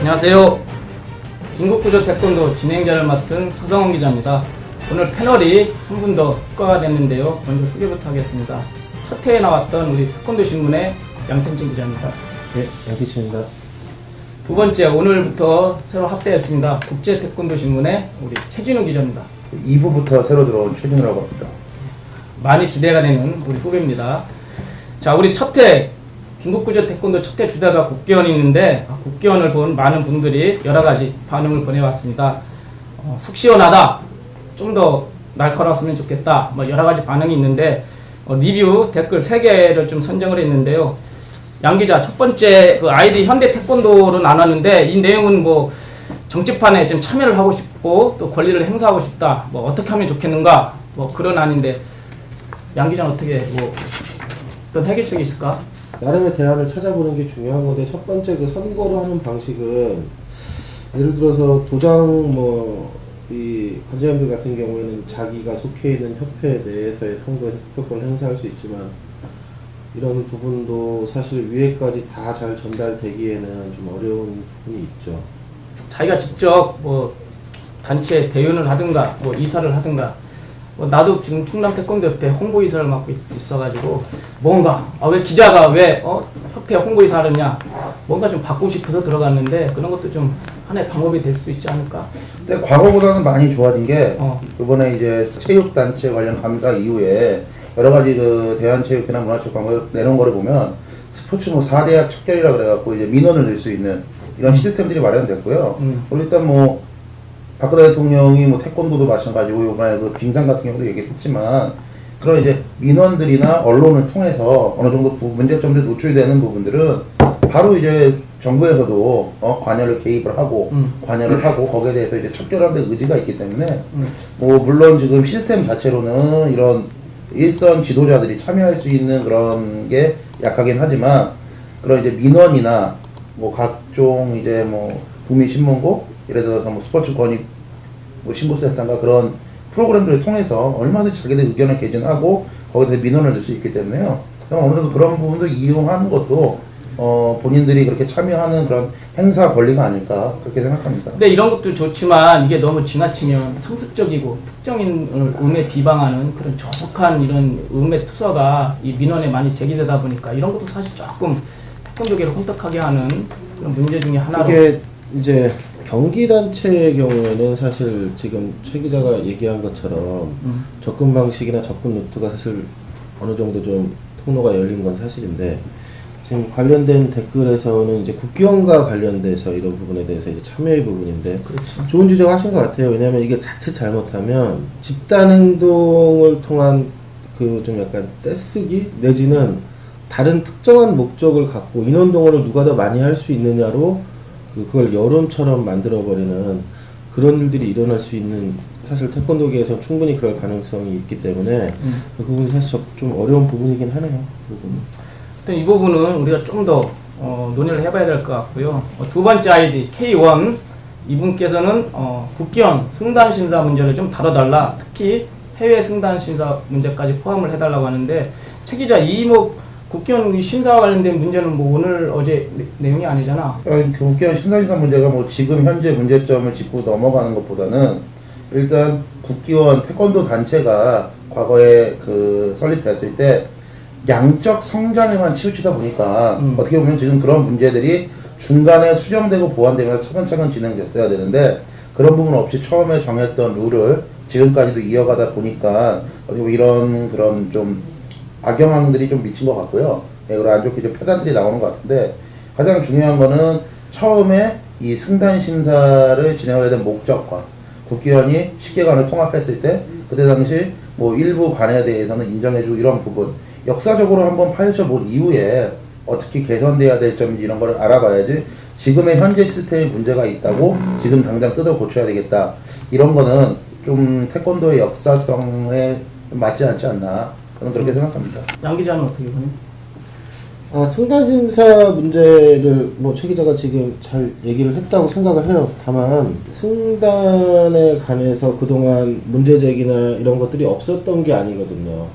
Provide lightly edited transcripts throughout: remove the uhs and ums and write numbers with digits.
안녕하세요. 긴급구조 태권도 진행자를 맡은 서성원 기자입니다. 오늘 패널이 한 분 더 추가가 됐는데요. 먼저 소개부터 하겠습니다. 첫 회에 나왔던 우리 태권도 신문의 양텐진 기자입니다. 네, 양텐진입니다. 두 번째, 오늘부터 새로 합세했습니다. 국제 태권도 신문의 우리 최진우 기자입니다. 2부부터 새로 들어온 최진우라고 합니다. 많이 기대가 되는 우리 후배입니다. 자, 우리 첫 회 긴급구조 태권도 첫 회 주제가 국기원이 있는데 국기원을 본 많은 분들이 여러가지 반응을 보내왔습니다. 속 시원하다, 좀 더 날카로웠으면 좋겠다, 뭐 여러가지 반응이 있는데 리뷰 댓글 3개를 좀 선정을 했는데요. 양 기자, 첫 번째 그 아이디 현대 태권도로 나눴는데 이 내용은 뭐 정치판에 좀 참여를 하고 싶고 또 권리를 행사하고 싶다, 뭐 어떻게 하면 좋겠는가, 뭐 그런 안인데 양 기자는 어떻게 뭐 어떤 해결책이 있을까? 나름의 대안을 찾아보는 게 중요한 건데, 첫 번째 그 선거로 하는 방식은 예를 들어서 도장 이 관장님들 같은 경우에는 자기가 속해 있는 협회 내에서의 선거에 투표권을 행사할 수 있지만 이런 부분도 사실 위에까지 다 잘 전달되기에는 좀 어려운 부분이 있죠. 자기가 직접 뭐 단체 대연을 하든가 뭐 이사를 하든가, 나도 지금 충남 태권도협회 홍보이사를 맡고 있어가지고 뭔가 왜 기자가 왜 협회 홍보이사 하느냐, 뭔가 좀 받고 싶어서 들어갔는데 그런 것도 좀 하나의 방법이 될 수 있지 않을까? 근데 과거보다는 많이 좋아진 게 이번에 이제 체육단체 관련 감사 이후에 여러 가지 그 대한체육회나 문화체육 광고 내놓은 거를 보면 스포츠 4대학 척결이라 그래갖고 이제 민원을 낼 수 있는 이런 시스템들이 마련됐고요. 그리고 일단 박근혜 대통령이 태권도도 마찬가지고 이번에 그 빙상 같은 경우도 얘기했지만 그런 이제 민원들이나 언론을 통해서 어느 정도 문제점들이 노출되는 부분들은 바로 이제 정부에서도 관여를 개입을 하고 관여를 하고 거기에 대해서 이제 척결하는 데 의지가 있기 때문에 물론 지금 시스템 자체로는 이런 일선 지도자들이 참여할 수 있는 그런 게 약하긴 하지만 그런 이제 민원이나 각종 이제 국민신문고 예를 들어서 스포츠 권익 신고센터인가 그런 프로그램들을 통해서 얼마든지 자기들 의견을 개진하고 거기서 민원을 낼 수 있기 때문에요. 아무래도 그런 부분들 이용하는 것도 본인들이 그렇게 참여하는 그런 행사 권리가 아닐까 그렇게 생각합니다. 근데 이런 것도 좋지만 이게 너무 지나치면 상습적이고 특정인을 음해 비방하는 그런 조속한 이런 음해 투서가 이 민원에 많이 제기되다 보니까 이런 것도 사실 조금 태권도계를 혼탁하게 하는 그런 문제 중에 하나로. 이게 이제 경기단체의 경우에는 사실 지금 최 기자가 얘기한 것처럼 접근 방식이나 접근 루트가 사실 어느 정도 좀 통로가 열린 건 사실인데, 지금 관련된 댓글에서는 이제 국기원과 관련돼서 이런 부분에 대해서 이제 참여의 부분인데, 그렇죠. 좋은 지적 하신 것 같아요. 왜냐하면 이게 자칫 잘못하면 집단 행동을 통한 그 좀 약간 떼쓰기 내지는 다른 특정한 목적을 갖고 인원 동원을 누가 더 많이 할 수 있느냐로 그걸 여론처럼 만들어버리는 그런 일들이 일어날 수 있는, 사실 태권도계에서 충분히 그럴 가능성이 있기 때문에 그 부분이 사실 좀 어려운 부분이긴 하네요. 이 부분은 우리가 좀 더 논의를 해봐야 될 것 같고요. 두 번째 아이디 K1 이분께서는 국기원 승단 심사 문제를 좀 다뤄달라, 특히 해외 승단 심사 문제까지 포함을 해달라고 하는데, 최 기자, 이 국기원 심사와 관련된 문제는 오늘 어제 내용이 아니잖아. 국기원 심사심사 문제가 지금 현재 문제점을 짚고 넘어가는 것보다는 일단 국기원 태권도 단체가 과거에 설립됐을 때 양적 성장에만 치우치다 보니까 어떻게 보면 지금 그런 문제들이 중간에 수정되고 보완되면서 차근차근 진행됐어야 되는데 그런 부분 없이 처음에 정했던 룰을 지금까지도 이어가다 보니까 어떻게 보면 이런 그런 좀 악영향들이 좀 미친 것 같고요. 그리고 안 좋게 좀 폐단들이 나오는 것 같은데, 가장 중요한 거는 처음에 이 승단 심사를 진행하게 된 목적과 국기원이 10개관을 통합했을 때 그때 당시 일부 관에 대해서는 인정해주고 이런 부분 역사적으로 한번 파헤쳐 본 이후에 어떻게 개선돼야 될 점인지 이런 걸 알아봐야지 지금의 현재 시스템에 문제가 있다고 지금 당장 뜯어 고쳐야 되겠다, 이런 거는 좀 태권도의 역사성에 맞지 않지 않나, 저는 그렇게 생각합니다. 양 기자는 어떻게 보니? 승단심사 문제를 최 기자가 지금 잘 얘기를 했다고 생각을 해요. 다만 승단에 관해서 그동안 문제제기나 이런 것들이 없었던 게 아니거든요.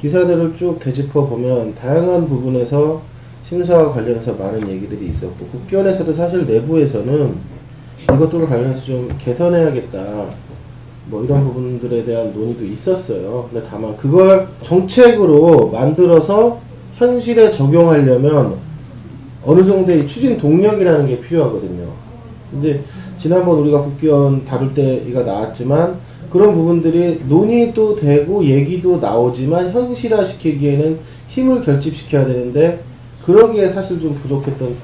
기사들을 쭉 되짚어 보면 다양한 부분에서 심사와 관련해서 많은 얘기들이 있었고, 국견에서도 사실 내부에서는 이것들과 관련해서 좀 개선해야겠다, 뭐 이런 부분들에 대한 논의도 있었어요. 근데 다만 그걸 정책으로 만들어서 현실에 적용하려면 어느 정도의 추진 동력이라는 게 필요하거든요. 근데 지난번 우리가 국견 다룰 때가 나왔지만 그런 부분들이 논의도 되고 얘기도 나오지만 현실화 시키기에는 힘을 결집시켜야 되는데 그러기에 사실 좀 부족했던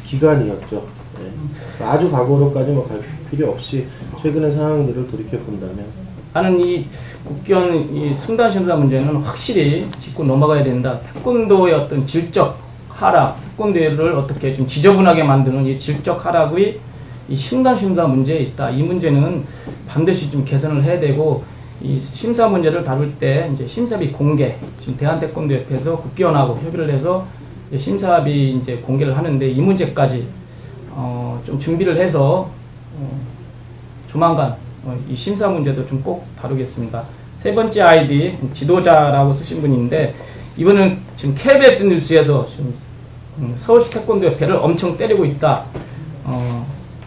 기간이었죠. 네. 아주 과거로까지 뭐 갈 필요 없이 최근의 상황들을 돌이켜 본다면, 나는 이 국견 이 승단 심사 문제는 확실히 짚고 넘어가야 된다. 태권도의 어떤 질적 하락, 태권도를 어떻게 좀 지저분하게 만드는 이 질적 하락의 이 심단 심사 문제에 있다. 이 문제는 반드시 좀 개선을 해야 되고, 이 심사 문제를 다룰 때 이제 심사비 공개, 지금 대한태권도협회에서 국기원하고 협의를 해서 이제 심사비 이제 공개를 하는데, 이 문제까지 좀 준비를 해서 조만간 이 심사 문제도 좀 꼭 다루겠습니다. 세 번째 아이디 지도자라고 쓰신 분인데, 이분은 지금 KBS 뉴스에서 지금 서울시 태권도협회를 엄청 때리고 있다.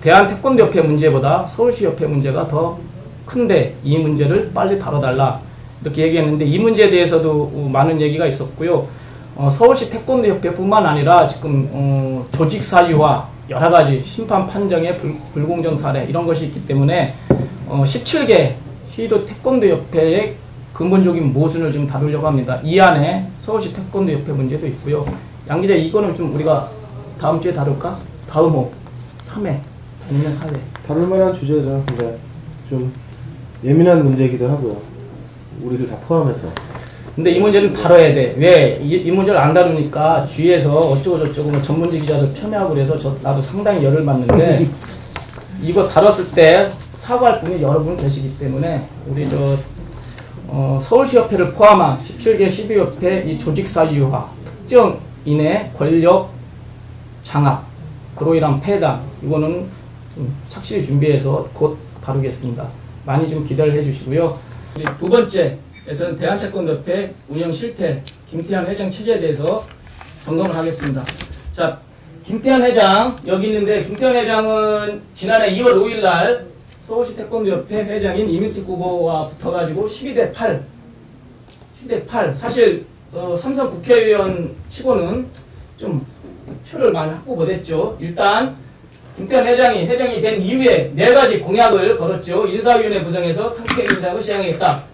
대한태권도협회 문제보다 서울시 협회 문제가 더 큰데 이 문제를 빨리 다뤄달라, 이렇게 얘기했는데, 이 문제에 대해서도 많은 얘기가 있었고요. 서울시 태권도협회뿐만 아니라 지금 조직 사유화, 여러 가지 심판 판정의 불공정 사례, 이런 것이 있기 때문에 17개 시도 태권도협회의 근본적인 모순을 좀 다루려고 합니다. 이 안에 서울시 태권도협회 문제도 있고요. 양 기자, 이거는 좀 우리가 다음 주에 다룰까? 다음 호 3회 아니면 4회 다룰 만한 주제죠. 근데 좀 예민한 문제이기도 하고요. 우리를 다 포함해서. 근데 이 문제는 다뤄야 돼. 왜? 이 문제를 안 다루니까 주위에서 어쩌고저쩌고 뭐 전문지 기자들 폄훼하고 그래서 나도 상당히 열을 받는데 이거 다뤘을 때 사과할 분이 여러분 계시기 때문에 우리 서울시협회를 포함한 17개 시도협회 이 조직사유화, 특정인의 권력 장악, 그로 인한 폐단, 이거는 좀 착실히 준비해서 곧 다루겠습니다. 많이 좀 기대를 해주시고요. 두 번째에서는 대한태권도협회 운영 실태, 김태환 회장 체제에 대해서 점검을 하겠습니다. 자, 김태환 회장 여기 있는데, 김태환 회장은 지난해 2월 5일 날 서울시 태권도협회 회장인 이민택 후보와 붙어가지고 12대8 사실 삼선 국회의원 치고는 좀 표를 많이 확보 못했죠. 일단 김태환 회장이 된 이후에 4가지 공약을 걸었죠. 인사위원회 구성해서 탐색 인사를 시행하겠다.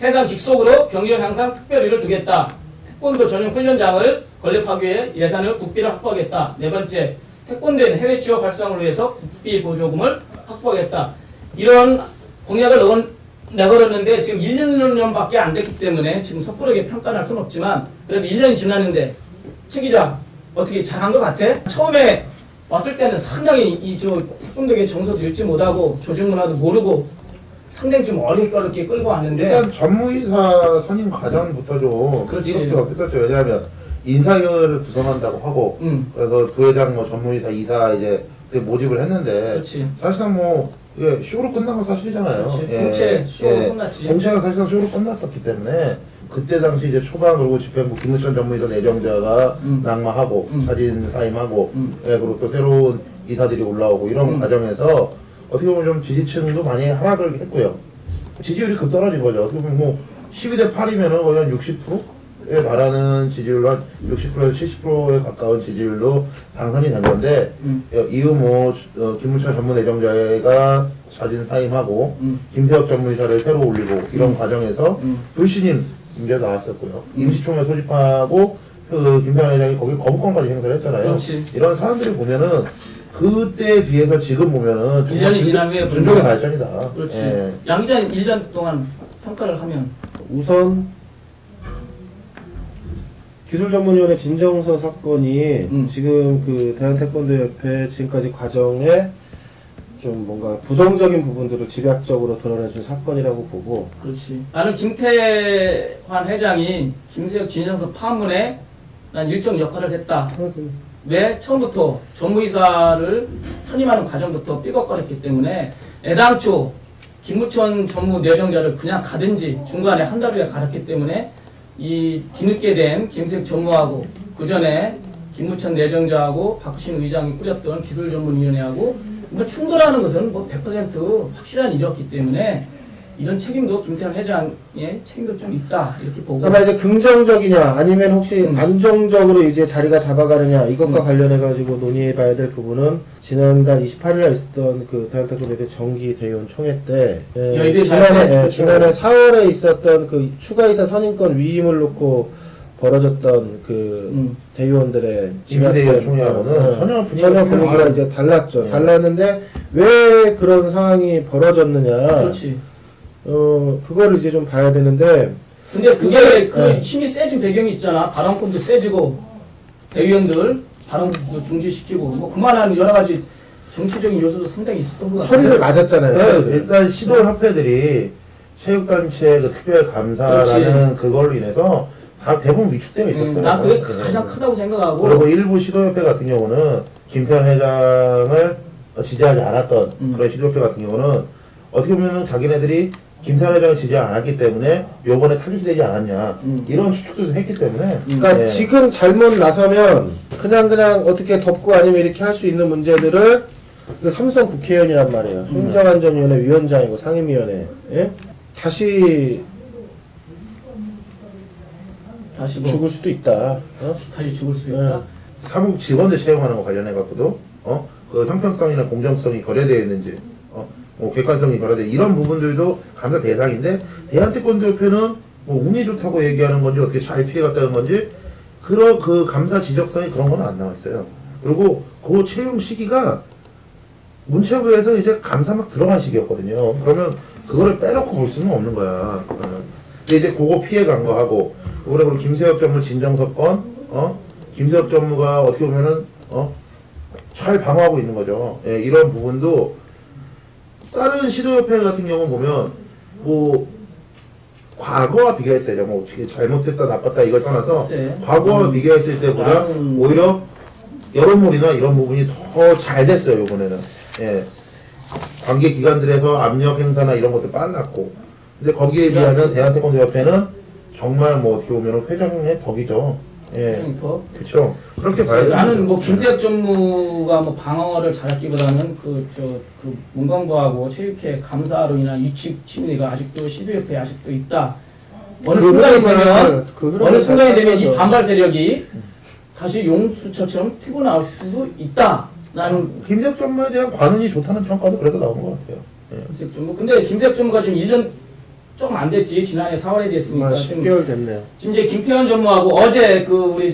해상 직속으로 경영 향상 특별위를 두겠다. 태권도 전용 훈련장을 건립하기 위해 예산을 국비를 확보하겠다. 4번째, 태권도인 해외 취업 활성화를 위해서 국비 보조금을 확보하겠다. 이런 공약을 내걸었는데 지금 1년밖에 안 됐기 때문에 지금 섣부르게 평가할 수는 없지만, 그래도 1년이 지났는데 최 기자 어떻게 잘한 것 같아? 처음에 왔을 때는 상당히 태권도계 정서도 읽지 못하고 조직 문화도 모르고 상당히 좀 어렵게 끌고 왔는데, 일단 전무이사 선임 과정부터 좀 이것도 했었죠. 왜냐하면 인사위원회를 구성한다고 하고 그래서 부회장 뭐 전무이사 이사 이제 모집을 했는데, 그렇지. 사실상 뭐 이게 쇼로 끝난 건 사실이잖아요. 공채 쇼로 끝났지. 공채가 사실상 쇼로 끝났었기 때문에 그때 당시 이제 초반, 그리고 집행부 김무천 전무이사 내정자가 낙마하고 사진 사임하고 그리고 또 새로운 이사들이 올라오고 이런 과정에서 어떻게 보면 좀 지지층도 많이 하락을 했고요. 지지율이 급 떨어진 거죠. 어떻게 보면 뭐 12대8이면은 거의 한 60%에 달하는 지지율로 한 60%에서 70%에 가까운 지지율로 당선이 된 건데, 이후 뭐 김무천 전무내정자가 사진 사임하고 김세혁 전무이사를 새로 올리고 이런 과정에서 불신임 문제 나왔었고요. 임시총회 소집하고 김태환 회장이 거기 거부권까지 행사를 했잖아요. 그렇지. 이런 사람들을 보면은 그때에 비해서 지금 보면은 1년이 지난 후에 준종의 발전이다. 그렇지. 예. 양 기자는 1년 동안 평가를 하면, 우선 기술전문위원회 진정서 사건이 지금 그 대한태권도협회 지금까지 과정에 좀 뭔가 부정적인 부분들을 집약적으로 드러내준 사건이라고 보고. 그렇지. 나는 김태환 회장이 김세혁 진정서 파문에 난 일정 역할을 했다. 왜? 처음부터 전무이사를 선임하는 과정부터 삐걱거렸기 때문에 애당초 김무천 전무 내정자를 그냥 가든지 중간에 한 달 후에 갈았기 때문에 이 뒤늦게 된 김세혁 전무하고 그 전에 김무천 내정자하고 박신 의장이 꾸렸던 기술전문위원회하고 뭐 충돌하는 것은 뭐 100% 확실한 일이었기 때문에 이런 책임도 김태현 회장의 책임도 좀 있다 이렇게 보고. 아마 이제 긍정적이냐 아니면 혹시 안정적으로 이제 자리가 잡아가느냐 이것과 관련해 가지고 논의해봐야 될 부분은 지난달 28일에 있었던 그 대한태권도협회 정기 대의원 총회 때 지난해 4월에 있었던 그 추가이사 선임권 위임을 놓고 벌어졌던 그 대의원들의 임시대의원 총회하고는 전혀 분위기가 이제 달랐죠. 달랐는데 왜 그런 상황이 벌어졌느냐. 그렇지. 그거를 이제 좀 봐야 되는데. 근데 그게 그 힘이 세진 배경이 있잖아. 발언권도 세지고, 대의원들 발언도 중지시키고, 뭐 그만한 여러 가지 정치적인 요소도 상당히 있었던 것 같아요. 소리를 맞았잖아요. 네, 일단 시도협회들이 체육단체 그 특별감사라는 그걸로 인해서 다 대부분 위축되어 있었어요. 난 그게 가장 크다고 생각하고. 그리고 일부 시도협회 같은 경우는 김태현 회장을 지지하지 않았던 그런 시도협회 같은 경우는 어떻게 보면 자기네들이 김태현 회장을 지지 않았기 때문에 요번에 타깃이 되지 않았냐 이런 추측도 했기 때문에 그러니까 지금 잘못 나서면 그냥 어떻게 덮고 아니면 이렇게 할 수 있는 문제들을 그 삼성 국회의원이란 말이에요. 행정안전위원회 위원장이고 상임위원회 다시 뭐 죽을 수도 있다. 다시 죽을 수 있다. 사무국 직원들 채용하는 거 관련해 갖고도 그 형평성이나 공정성이 거래되어 있는지 뭐 객관성이 거래돼 이런 부분들도 감사 대상인데 대한태권도협회는 뭐 운이 좋다고 얘기하는 건지 어떻게 잘 피해갔다는 건지 그런 그 감사 지적성이 그런 건 안 나와 있어요. 그리고 그 채용 시기가 문체부에서 이제 감사 막 들어간 시기였거든요. 그러면 그거를 빼놓고 볼 수는 없는 거야. 근데 이제 그거 피해간 거 하고 그리고 김세혁 전무 진정서 건 김세혁 전무가 어떻게 보면은 잘 방어하고 있는 거죠. 예, 이런 부분도 다른 시도협회 같은 경우 보면 뭐 과거와 비교했을 때 뭐 잘못했다 나빴다 이걸 떠나서 과거와 비교했을 때보다 오히려 여론몰이나 이런 부분이 더 잘 됐어요 이번에는. 예. 관계 기관들에서 압력 행사나 이런 것도 빨랐고 근데 거기에 비하면 대한태권도협회는 정말 뭐 어떻게 보면 회장의 덕이죠. 예. 그렇죠. 그렇게 봐야 돼요. 나는 뭐 김세혁 전무가 뭐 방어를 잘했기보다는 그 문광부하고 체육회 감사로 인한 위축 심리가 아직도 시도협회에 아직도 있다. 어느 순간이 되면 이 반발 세력이 다시 용수처처럼 튀고 나올 수도 있다. 나는 김세혁 전무에 대한 관운이 좋다는 평가도 그래도 나온 것 같아요. 예. 김세혁 전무. 근데 김세혁 전무가 지금 1년 조금 안 됐지. 지난해 4월에 됐으니까. 10개월 됐네요. 지금 이제 김태현 전무하고 어제 그 우리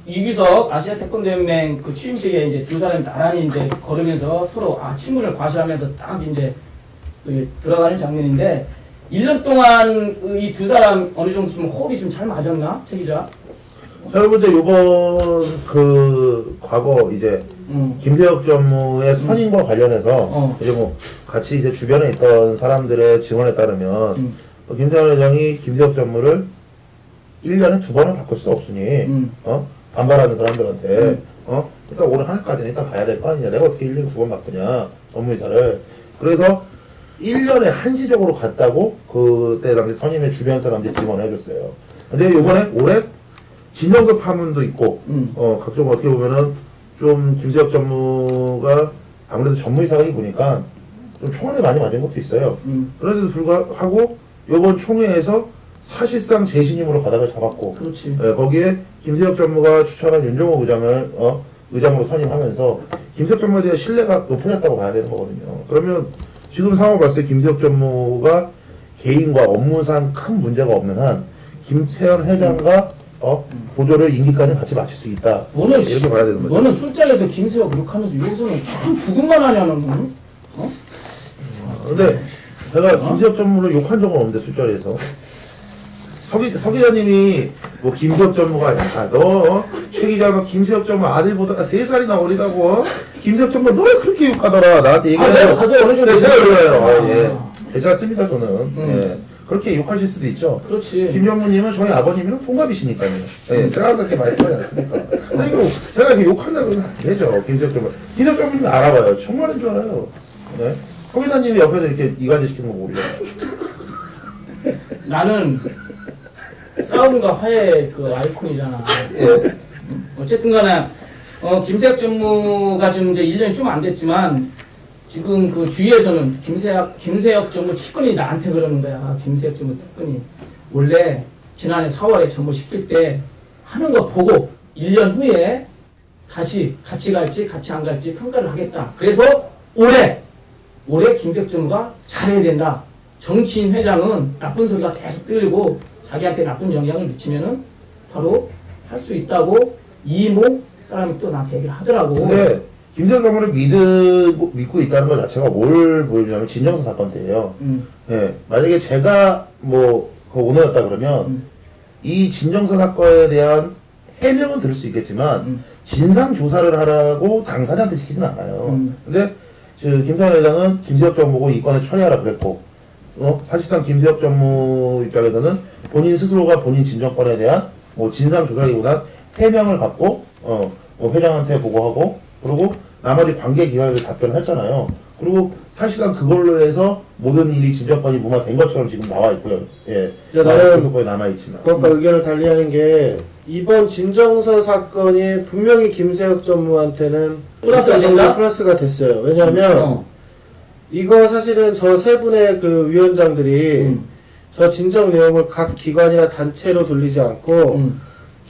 이규석 아시아 태권도 연맹 그 취임식에 이제 두 사람이 나란히 이제 걸으면서 서로 친문을 과시하면서 딱 이제 들어가는 장면인데 1년 동안 이 두 사람 어느 정도 좀 호흡이 좀 잘 맞았나? 최 기자? 여러분들 요번 그 과거 이제 김세혁 전무의 선임과 관련해서 이제 뭐 같이 이제 주변에 있던 사람들의 증언에 따르면 김태현 회장이 김세혁 전무를 1년에 2번을 바꿀 수 없으니 반발하는 사람들한테 일단 올해 한 해까지는 일단 가야 될 거 아니냐 내가 어떻게 1년에 2번 바꾸냐 업무이사를 그래서 1년에 한시적으로 갔다고 그때 당시 선임의 주변 사람들이 증언을 해줬어요. 근데 요번에 올해 진정서 파문도 있고 각종 어떻게 보면은 좀 김세혁 전무가 아무래도 전무이사가 보니까 좀 총알에 많이 맞은 것도 있어요. 그런데도 불구하고 요번 총회에서 사실상 재신임으로 가닥을 잡았고 거기에 김세혁 전무가 추천한 윤종호 의장을 의장으로 선임하면서 김세혁 전무에 대한 신뢰가 높아졌다고 봐야 되는 거거든요. 그러면 지금 상황을 봤을 때 김세혁 전무가 개인과 업무상 큰 문제가 없는 한 김태현 회장과 보조를 임기까지 같이 맞출 수 있다. 이렇게 봐야 되는 거죠. 너는 술자리에서 김세혁 욕하면서 여기서는 참 부금만 하냐는 근데 제가 김세혁 전무를 욕한 적은 없는데 술자리에서 서 기자님이 뭐 김세혁 전무가 야너최 기자가 김세혁 전무 아들보다가 3살이나 어리다고 김세혁 전무 널 그렇게 욕하더라 나한테 얘기해요. 내가 가서 어느 정도 제가 그래요. 예. 괜찮습니다 저는. 예. 그렇게 욕하실 수도 있죠. 그렇지. 김정무님은 저희 아버님이랑 동갑이시니까요. 예, 제가 그렇게 말씀하지 않습니까? 근데 이거 제가 이렇게 욕한다고 그러면 안 되죠. 김세혁 전무. 김세혁 전무님 알아봐요. 정말인 줄 알아요. 네? 서 기자님이 옆에서 이렇게 이간질 시키는 거 모르죠. 나는 싸움과 화해 그 아이콘이잖아. 예. 어쨌든 간에, 김세혁 전무가 지금 이제 1년이 좀 안 됐지만, 지금 그 주위에서는 김세혁 전무 측근이 나한테 그러는 거야. 김세혁 전무 측근이. 원래 지난해 4월에 전무 시킬 때 하는 거 보고 1년 후에 다시 같이 갈지 같이 안 갈지 평가를 하겠다. 그래서 올해 김세혁 전무가 잘해야 된다. 정치인 회장은 나쁜 소리가 계속 들리고 자기한테 나쁜 영향을 미치면은 바로 할 수 있다고 이모 사람이 또 나한테 얘기를 하더라고. 근데 김세혁 전무를 믿고 있다는 것 자체가 뭘 보여주냐면 진정서 사건 때예요. 예, 만약에 제가 뭐 그 오너였다 그러면 이 진정서 사건에 대한 해명은 들을 수 있겠지만 진상 조사를 하라고 당사자한테 시키진 않아요. 근데 김상현 회장은 김세혁 전무고 이 건을 처리하라 그랬고, 사실상 김세혁 전무 입장에서는 본인 스스로가 본인 진정권에 대한 뭐 진상 조사라기보단 해명을 갖고 회장한테 보고하고, 그리고 나머지 관계 기관에 답변을 했잖아요. 그리고 사실상 그걸로 해서 모든 일이 진정권이 무마된 것처럼 지금 나와 있고요. 예. 나는 거에 남아 있지만. 그러니까 의견을 달리하는 게 이번 진정서 사건이 분명히 김세혁 전무한테는 플러스가 됐어요. 왜냐하면 이거 사실은 저 세 분의 그 위원장들이 저 진정 내용을 각 기관이나 단체로 돌리지 않고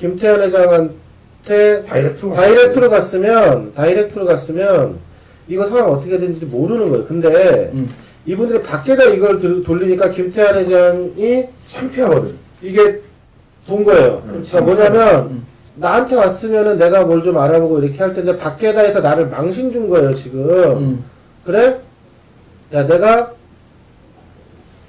김태현 회장한테 다이렉트로 갔으면 이거 상황 어떻게 되는지 모르는 거예요. 근데 이분들이 밖에다 이걸 돌리니까 김태현 회장이 창피하거든. 이게 돈 거예요. 그러니까 뭐냐면 나한테 왔으면은 내가 뭘 좀 알아보고 이렇게 할 텐데 밖에다 해서 나를 망신 준 거예요 지금. 그래? 야 내가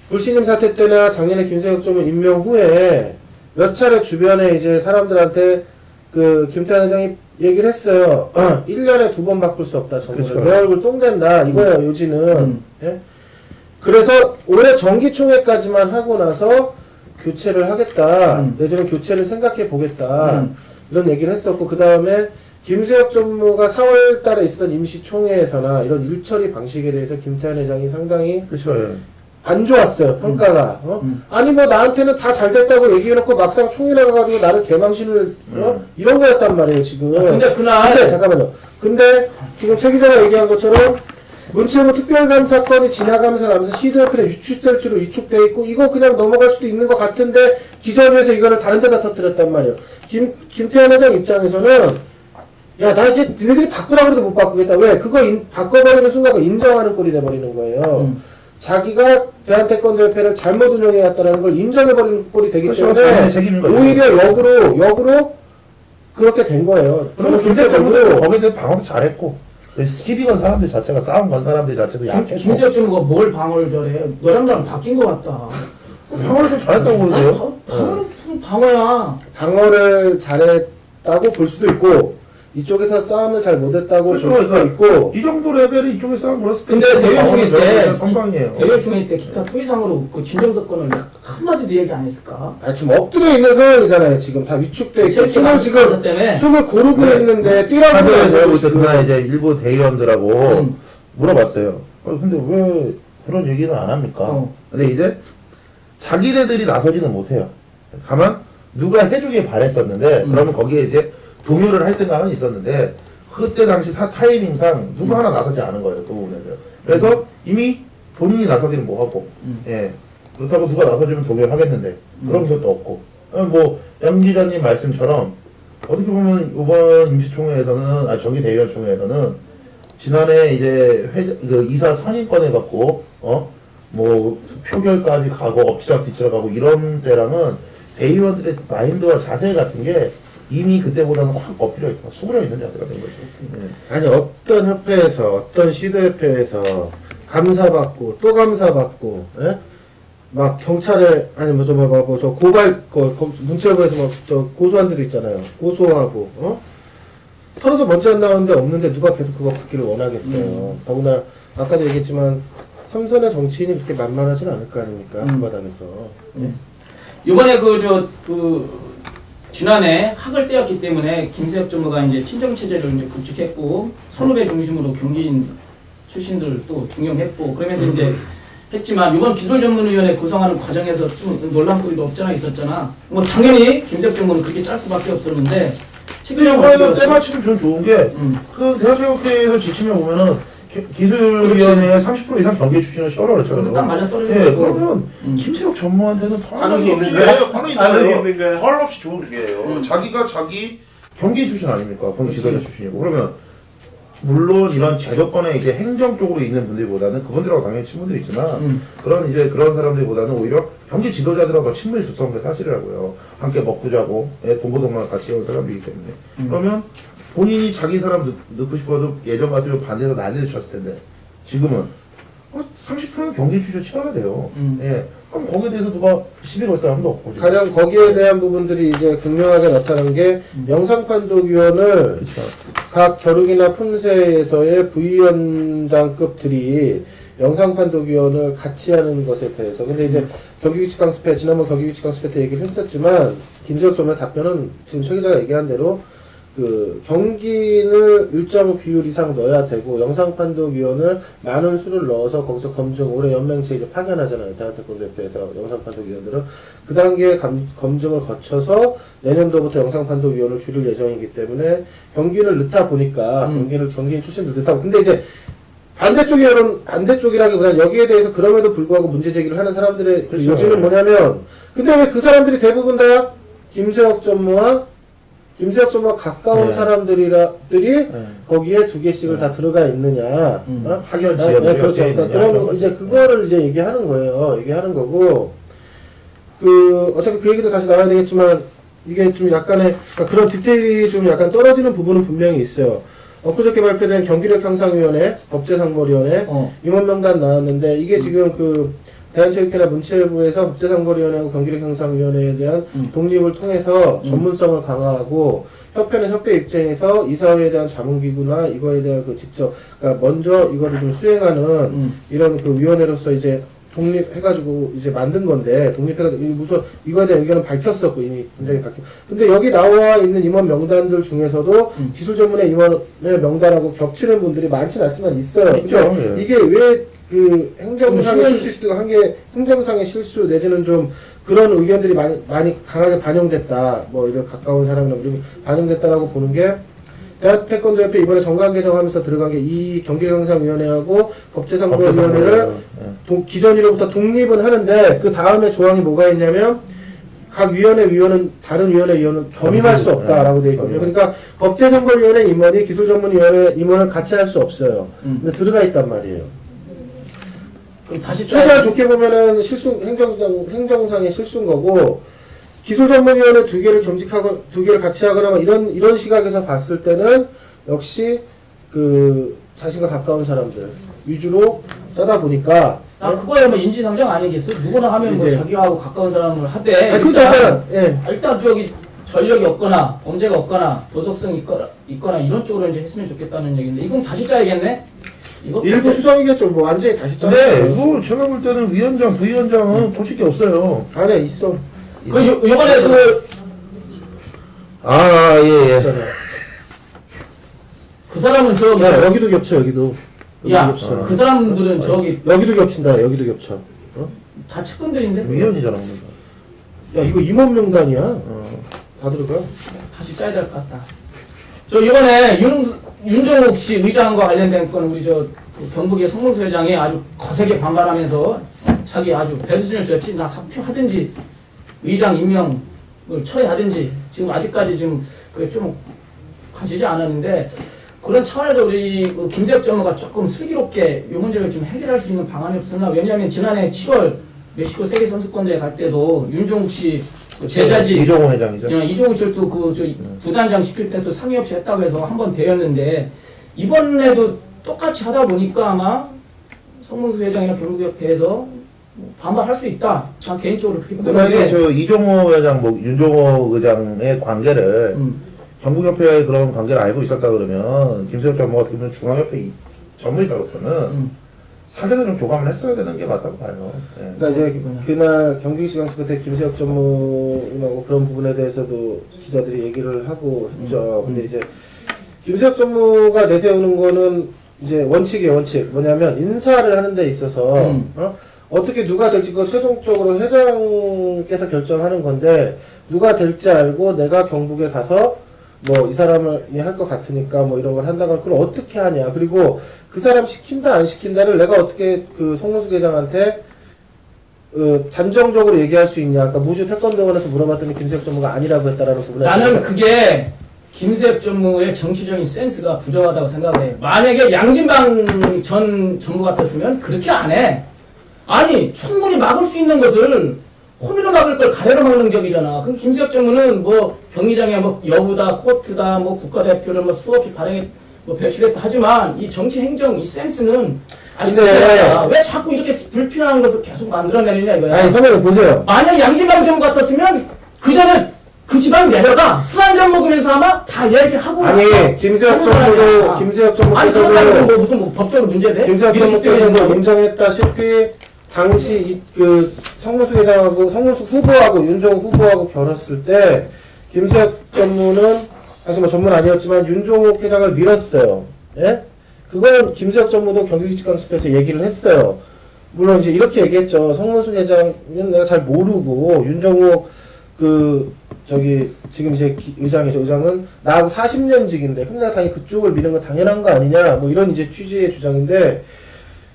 불신임 사태 때나 작년에 김세혁 전무 임명 후에 몇 차례 주변에 이제 사람들한테 그 김태환 회장이 얘기를 했어요. 1년에 2번 바꿀 수 없다. 정부를. 그렇죠. 내 얼굴 똥된다. 이거예요 요지는. 예? 그래서 올해 정기총회까지만 하고 나서 교체를 하겠다. 내지는 교체를 생각해 보겠다. 이런 얘기를 했었고, 그 다음에 김세혁 전무가 4월 달에 있었던 임시총회에서나 이런 일처리 방식에 대해서 김태환 회장이 상당히 그렇죠. 예. 안 좋았어요, 평가가. 아니, 뭐, 나한테는 다 잘 됐다고 얘기해놓고 막상 총회 나가가지고 나를 개망신을, 이런 거였단 말이에요, 지금. 근데 그날. 잠깐만요. 근데 지금 최 기자가 얘기한 것처럼 문체부 특별감사건이 지나가면서 나면서 시도협회에 유출될 줄로 유축돼 있고, 이거 그냥 넘어갈 수도 있는 것 같은데, 기자회에서 이거를 다른 데다 터뜨렸단 말이에요. 김태현 회장 입장에서는, 야, 나 이제 니네들이 바꾸라고 해도 못 바꾸겠다. 왜? 그거 바꿔버리는 순간 그거 인정하는 꼴이 돼버리는 거예요. 자기가 대한태권도협회를 잘못 운영해왔다는 걸 인정해버리는 꼴이 되기 그렇죠. 때문에 오히려 역으로 그렇게 된 거예요. 그리고 김세혁 전무도 거기에 대해서 방어도 잘했고, 시비 건 사람들 자체가 싸움 건 사람들 자체도 약했고. 김세혁 전무가 뭘 방어를 잘해? 너랑 나랑 바뀐 것 같다. 방어를 좀 잘했다고 그러세요? 방어는 무슨 방어야? 방어를 잘했다고 볼 수도 있고, 이쪽에서 싸움을 잘 못했다고 볼 그렇죠. 수도 있고. 이 정도 레벨이 이쪽에 싸움 걸었을 때. 근데 대외총회 때, 선방이에요. 대외총회 때 기타 토의상으로 그 진정서건을 한마디도 얘기 안 했을까? 아, 지금 엎드려 있는 상황이잖아요. 지금 다 위축돼 있고, 숨을 고르고 있는데 뛰라고 해야죠. 그날 이제 일부 대의원들하고 물어봤어요. 근데 왜 그런 얘기는 안 합니까? 근데 이제 자기네들이 나서지는 못해요. 다만 누가 해주길 바랬었는데, 그러면 거기에 이제 동요를 할 생각은 있었는데, 그때 당시 타이밍상 누가 하나 나서지 않은 거예요, 그 부분에서. 그래서 이미 본인이 나서기는 뭐하고, 예. 그렇다고 누가 나서주면 동요를 하겠는데, 그런 것도 없고. 뭐, 양 기자님 말씀처럼, 어떻게 보면 이번 임시총회에서는, 정기대의원 총회에서는, 지난해 이제 그 이사 선임권에 갖고, 뭐, 표결까지 가고, 엎치락 뒤치락 가고, 이런 때랑은 대의원들의 마인드와 자세 같은 게 이미 그때보다는 확 엎드려 있고 수그려 있는 자세가 된 거죠. 네. 아니, 어떤 협회에서, 어떤 시도협회에서 감사받고, 또 감사받고, 예? 막 경찰에, 아니, 뭐, 저 고발, 문체부에서 막, 고소한 데도 있잖아요. 고소하고, 털어서 먼지 안 나오는데 없는데 누가 계속 그거 받기를 원하겠어요. 더구나, 아까도 얘기했지만, 삼선의 정치인이 그렇게 만만하진 않을 거 아닙니까? 한바닥에서. 이번에 지난해 학을 떼었기 때문에 김세혁 전무가 이제 친정체제를 이제 구축했고, 선후배 중심으로 경기인 출신들 또 중용했고, 그러면서 이제 했지만, 이번 기술전문위원회 구성하는 과정에서 좀 논란거리도 없잖아 있었잖아. 뭐 당연히 김세혁 전무는 그렇게 짤 수밖에 없었는데, 근데 이번에는 때마침 좀 좋은 게, 그 대한체육회에서 지침에 보면은, 기술위원회에 30% 이상 경기 출신을 시켜라 그랬잖아요. 딱 맞아 떨어지는 예, 거고. 그러면, 김태혁 전무한테는 더 가능이 있는 없이, 거야? 예, 가능이 가능이 있는 있는 거야? 헐 없이 좋은 기회예요. 자기가 자기 경기 출신 아닙니까? 경기 지도자 출신이고. 그러면, 물론 이런 제도권에 이제 행정 쪽으로 있는 분들보다는 그분들하고 당연히 친분들이 있지만 그런 이제 그런 사람들보다는 오히려 경기 지도자들하고 더 친분이 있었던 게 사실이라고요. 함께 먹고 자고 동고동락 같이 해온 사람들이기 때문에. 그러면 본인이 자기 사람 넣고 싶어도 예전 같으면 반대해서 난리를 쳤을 텐데 지금은 30%는 경기 주저 치러야 돼요. 예. 그럼 거기에 대해서 누가 시비 걸 사람도 없고. 지금. 가장 거기에 대한 부분들이 이제 극명하게 나타난 게 영상판독위원을 그렇죠. 각 겨루기나 품새에서의 부위원장급들이 영상판독위원을 같이 하는 것에 대해서 근데 이제 경기규칙 강습회 지난번 경기규칙 강습회 때 얘기를 했었지만 김재혁 전무의 답변은 지금 최 기자가 얘기한 대로 그 경기를 일정 비율 이상 넣어야 되고 영상판독위원을 많은 수를 넣어서 거기서 검증 올해 연맹체 이제 파견하잖아요. 대한태권도협회에서 영상판독위원들은 그 단계 검증을 거쳐서 내년도부터 영상판독위원을 줄일 예정이기 때문에 경기를 넣다 보니까 경기인 출신들 넣다 근데 이제 반대쪽이라기보다는 여기에 대해서 그럼에도 불구하고 문제 제기를 하는 사람들의 그렇죠. 요지는 뭐냐면 근데 왜 그 사람들이 대부분 다 김세혁 전무와 가까운 네. 사람들이 거기에 두 개씩을 다 들어가 있느냐. 학연 네, 지연들이 그렇죠. 그러니까 그런 이제 그거를 이제 얘기하는 거예요. 얘기하는 거고 어차피 그 얘기도 다시 나와야 되겠지만 이게 좀 약간의 그러니까 그런 디테일이 좀 약간 떨어지는 부분은 분명히 있어요. 엊그저께 발표된 경기력향상위원회, 법제상벌위원회 임원명단 나왔는데 이게 지금 그 대한체육회나 문체부에서 법제상벌위원회하고 경기력향상위원회에 대한 독립을 통해서 전문성을 강화하고 협회는 협회 입장에서 이사회에 대한 자문기구나 이거에 대한 그 직접 그러니까 먼저 이거를 좀 수행하는 이런 그 위원회로서 이제 독립해가지고 이제 만든 건데 독립해가지고 무슨 이거에 대한 의견은 밝혔었고 이미 굉장히 근데 여기 나와 있는 임원 명단들 중에서도 기술 전문의 임원의 명단하고 겹치는 분들이 많지는 않지만 있어요. 있죠. 예. 이게 왜 그 행정상의 실수도 한 게 행정상의 실수 내지는 좀 그런 의견들이 많이 강하게 반영됐다. 뭐 이런 가까운 사람이나 이런 반영됐다라고 보는 게 대한태권도협회 이번에 정관 개정하면서 들어간 게 이 경기력향상위원회하고 법제상벌위원회를 기존위로부터 독립은 하는데 그 다음에 조항이 뭐가 있냐면 각 위원은 다른 위원은 겸임할 수 없다라고 되어 있거든요. 그러니까 법제상벌위원회 임원이 기술전문위원회 임원을 같이 할 수 없어요. 근데 들어가 있단 말이에요. 그럼 다시 최대한 좋게 보면은 행정상의 실수인 거고 기술전문위원회 두 개를 같이 하거나 뭐 이런 시각에서 봤을 때는 역시 그 자신과 가까운 사람들 위주로 짜다 보니까 그거야 뭐 인지상정 아니겠어? 누구나 하면 뭐 이제 자기하고 가까운 사람을 하되 일단 저기 전력이 없거나 범죄가 없거나 도덕성이 있거나 이런 쪽으로 이제 했으면 좋겠다는 얘기인데 이건 다시 짜야겠네? 일부 수정이겠죠. 뭐 완전히 다시 짜. 네, 이거 제가 볼 때는 위원장, 부위원장은 솔직히 없어요. 아니야 있어. 요번에 예. 그 사람은 저기 여기도 겹쳐 여기도. 그 사람들은 저기 여기도 겹친다. 여기도 겹쳐. 다 측근들인데 위원이잖아. 야 이거 임원 명단이야. 다 들어가. 다시 짜야 될 것 같다. 저 이번에 윤종욱 씨 의장과 관련된 건 우리 그 경북의 성문수 회장이 아주 거세게 반발하면서 자기 아주 배수진을 줬지 나 사표하든지 의장 임명을 철회하든지 지금 아직까지 지금 그게 좀 가지지 않았는데 그런 차원에서 우리 김세혁 전무가 조금 슬기롭게 이 문제를 좀 해결할 수 있는 방안이 없었나? 왜냐하면 지난해 7월 멕시코 세계선수권대회 갈 때도 윤종욱 씨 제자지 이종호 회장이죠. 이종욱 씨를 또 부단장 시킬 때 또 상의 없이 했다고 해서 한번 되었는데 이번에도 똑같이 하다 보니까 아마 성문수 회장이나 경북협회에서 반발할 수 있다. 난 개인적으로 그렇게 근데 만약에 저 이종호 회장, 윤종호 의장의 관계를 경북협회의 그런 관계를 알고 있었다 그러면 김세혁 전무가 어떻게 보면 중앙협회 전무이사로서는 사전에 좀 교감을 했어야 되는 게 맞다고 봐요. 네. 그러니까 이제 그날 경기식 강습 때 김세혁 전무님하고 그런 부분에 대해서도 기자들이 얘기를 하고 했죠. 근데 이제 김세혁 전무가 내세우는 거는 이제 원칙이에요. 원칙 뭐냐면 인사를 하는 데 있어서 어떻게 누가 될지 그거 최종적으로 회장께서 결정하는 건데 누가 될지 알고 내가 경북에 가서 뭐 이 사람을 할 것 같으니까 뭐 이런 걸 한다고 그걸 어떻게 하냐. 그리고 그 사람 시킨다 안 시킨다를 내가 어떻게 그 송문수 계장한테 단정적으로 얘기할 수 있냐. 아까 무주 태권도원에서 물어봤더니 김세혁 전무가 아니라고 했다라는 부분에 나는 그게 김세혁 전무의 정치적인 센스가 부족하다고 생각해. 만약에 양진방 전 전무 같았으면 그렇게 안 해. 아니 충분히 막을 수 있는 것을 홈으로 막을 걸 가래로 막는 격이잖아. 그럼 김세혁 전무는 뭐 경기장에 뭐 여우다, 코트다, 뭐 국가대표를 뭐 수없이 발행했, 뭐 배출했다 하지만 이 정치 행정 이 센스는 아직도 왜 자꾸 이렇게 불필요한 것을 계속 만들어내느냐 이거야. 아니 선배님 보세요. 만약 양진방 전무 같았으면 그 전에 그 집안 내려가 술 한잔 먹으면서 아마 다 얘기하고. 아니 김세혁 전무도 김세혁 아니 전무께서도 뭐 무슨 뭐 법적으로 문제돼? 김세혁 전무께서도 인정했다시피 당시 그 성문수 회장하고 성문수 후보하고 윤종욱 후보하고 결었을 때 김세혁 전무는 사실 뭐 전문 아니었지만 윤종욱 회장을 밀었어요. 예? 그건 김세혁 전무도 경기지방습에서 얘기를 했어요. 물론 이제 이렇게 얘기했죠. 성문수 회장은 내가 잘 모르고 윤종욱 지금 이제 의장이죠. 의장은 나하고 40년직인데 그럼 내가 당연히 그쪽을 미는 건 당연한 거 아니냐. 뭐 이런 이제 취지의 주장인데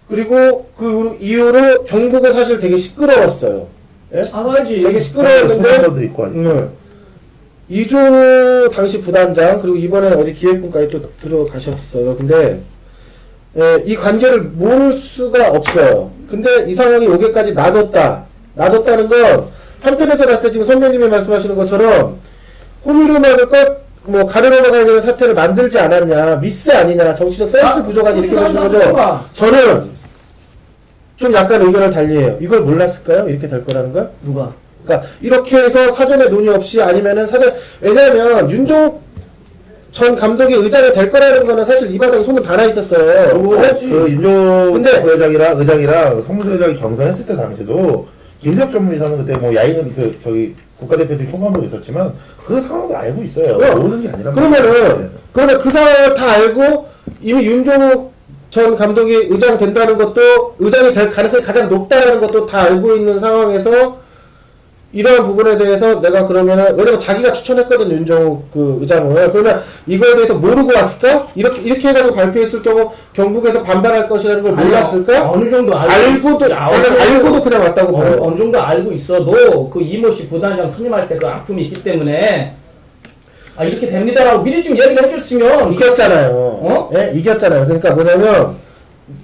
그리고 그 이후로 경북은 사실 되게 시끄러웠어요. 예? 알지. 되게 시끄러웠는데 있고 이종우 당시 부단장 그리고 이번에 어디 기획군까지 또 들어가셨어요. 근데 이 관계를 모를 수가 없어요. 근데 이 상황이 오게까지 놔뒀다는 건 한편에서 봤을 때 지금 선배님이 말씀하시는 것처럼 호미로 막을 것 뭐 가르로 막아야 되는 사태를 만들지 않았냐, 미스 아니냐, 정치적 센스 부족한 이렇게 보시는 거죠. 저는 좀 약간 의견을 달리해요. 이걸 몰랐을까요? 이렇게 될 거라는 걸? 누가? 그러니까 이렇게 해서 사전에 논의 없이 아니면은 왜냐하면 윤종욱 전 감독이 의장이 될 거라는 거는 사실 이 바닥에 소문 다 나 있었어요. 그리고 그 윤종욱 의장이랑 성문수 회장이 경선했을 때 당시도 김세혁 전무이사는 그때 뭐 야인은 저기 국가대표팀 통감도 있었지만 그 상황도 알고 있어요. 모르는 게 아니라. 그러면 그 상황을 다 알고 이미 윤종욱 전 감독이 의장 된다는 것도 의장이 될 가능성이 가장 높다는 것도 다 알고 있는 상황에서 이러한 부분에 대해서 내가 그러면은 왜냐면 자기가 추천했거든 윤종욱 그 의장을. 그러면 이거에 대해서 모르고 왔을까? 이렇게 해가지고 발표했을 경우 경북에서 반발할 것이라는 걸 몰랐을까? 어느 정도 알고도 그냥 왔다고 봐요. 어느 정도 알고 있어도 그 이모 씨 부단장 선임할 때 그 아픔이 있기 때문에 이렇게 됩니다라고 미리 좀 얘기를 해줬으면. 이겼잖아요. 예? 이겼잖아요. 그러니까 뭐냐면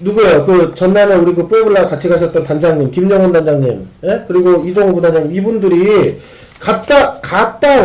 누구예요? 그 전남에 우리 그 뽀블라 같이 가셨던 단장님, 김영훈 단장님, 예? 그리고 이종우 부단장님, 이분들이 갔다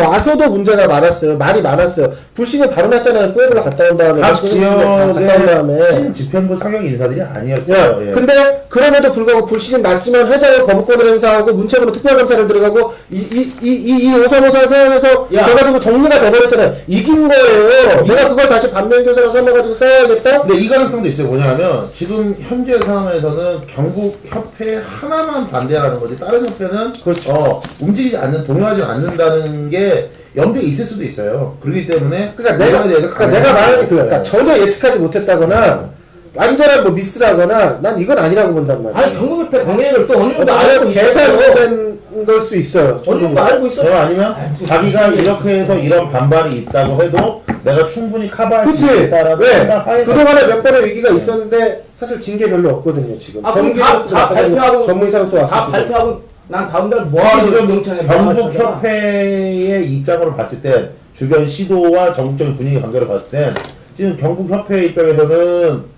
와서도 문제가 많았어요. 말이 많았어요. 불신이 바로 났잖아요. 뽀블라 갔다 온 다음에. 각 지역의 신집행부 상영 인사들이 아니었어요. 예. 근데 그럼에도 불구하고 불신이 났지만 회장을 거부권을 행사하고 문체부로 특별검사를 들어가고 이 오사모사 상황에서 돼가지고 정리가 돼버렸잖아요. 이긴 거예요. 내가 그걸 다시 반면교사로 삼아가지고 싸워야겠다? 근데 이 가능성도 있어요. 뭐냐면 지금 현재 상황에서는 경북 협회 하나만 반대하라는 거지 다른 협회는 그렇죠. 움직이지 않는 동요하지 않는다는 게 염두에 있을 수도 있어요. 그렇기 때문에 내가 말하는 그러니까 전혀 예측하지 못했다거나 완전한 뭐 미스라거나 난 이건 아니라고 본단 말이야. 아니 경북협회 관계를 또 어느 정도 알고 계산된 걸 수 있어요. 어느 정도 알고 있어요. 아니면 자기가 이렇게 해서 이런 반발이 있다고 해도 내가 충분히 커버할 수 있다라고 왜? 그동안에 몇 번의 위기가 있었는데 사실 징계 별로 없거든요 지금. 그럼 다 발표하고 전문의사로서 왔을 다 발표하고 난 다음 달 뭐하고 명천에 경북협회의 입장으로 봤을 때 주변 시도와 전국적인 분위기 관계를 봤을 때 지금 경북협회 입장에서는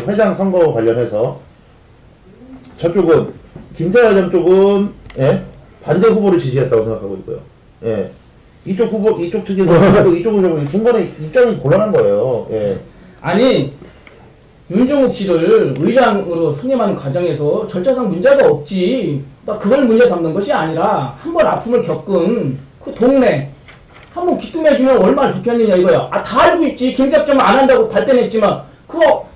회장 선거 관련해서 저쪽은 김태환 회장 쪽은 반대 후보를 지지했다고 생각하고 있고요. 이쪽 측에서 이쪽 후보 중간에 입장이 곤란한 거예요. 아니 윤종욱 씨를 의장으로 선임하는 과정에서 절차상 문제가 없지. 그걸 문제 삼는 것이 아니라 한 번 아픔을 겪은 그 동네 한번 기뚱해주면 얼마나 좋겠느냐 이거야. 다 알고 있지. 김세혁 좀 안 한다고 발끈했지만 그거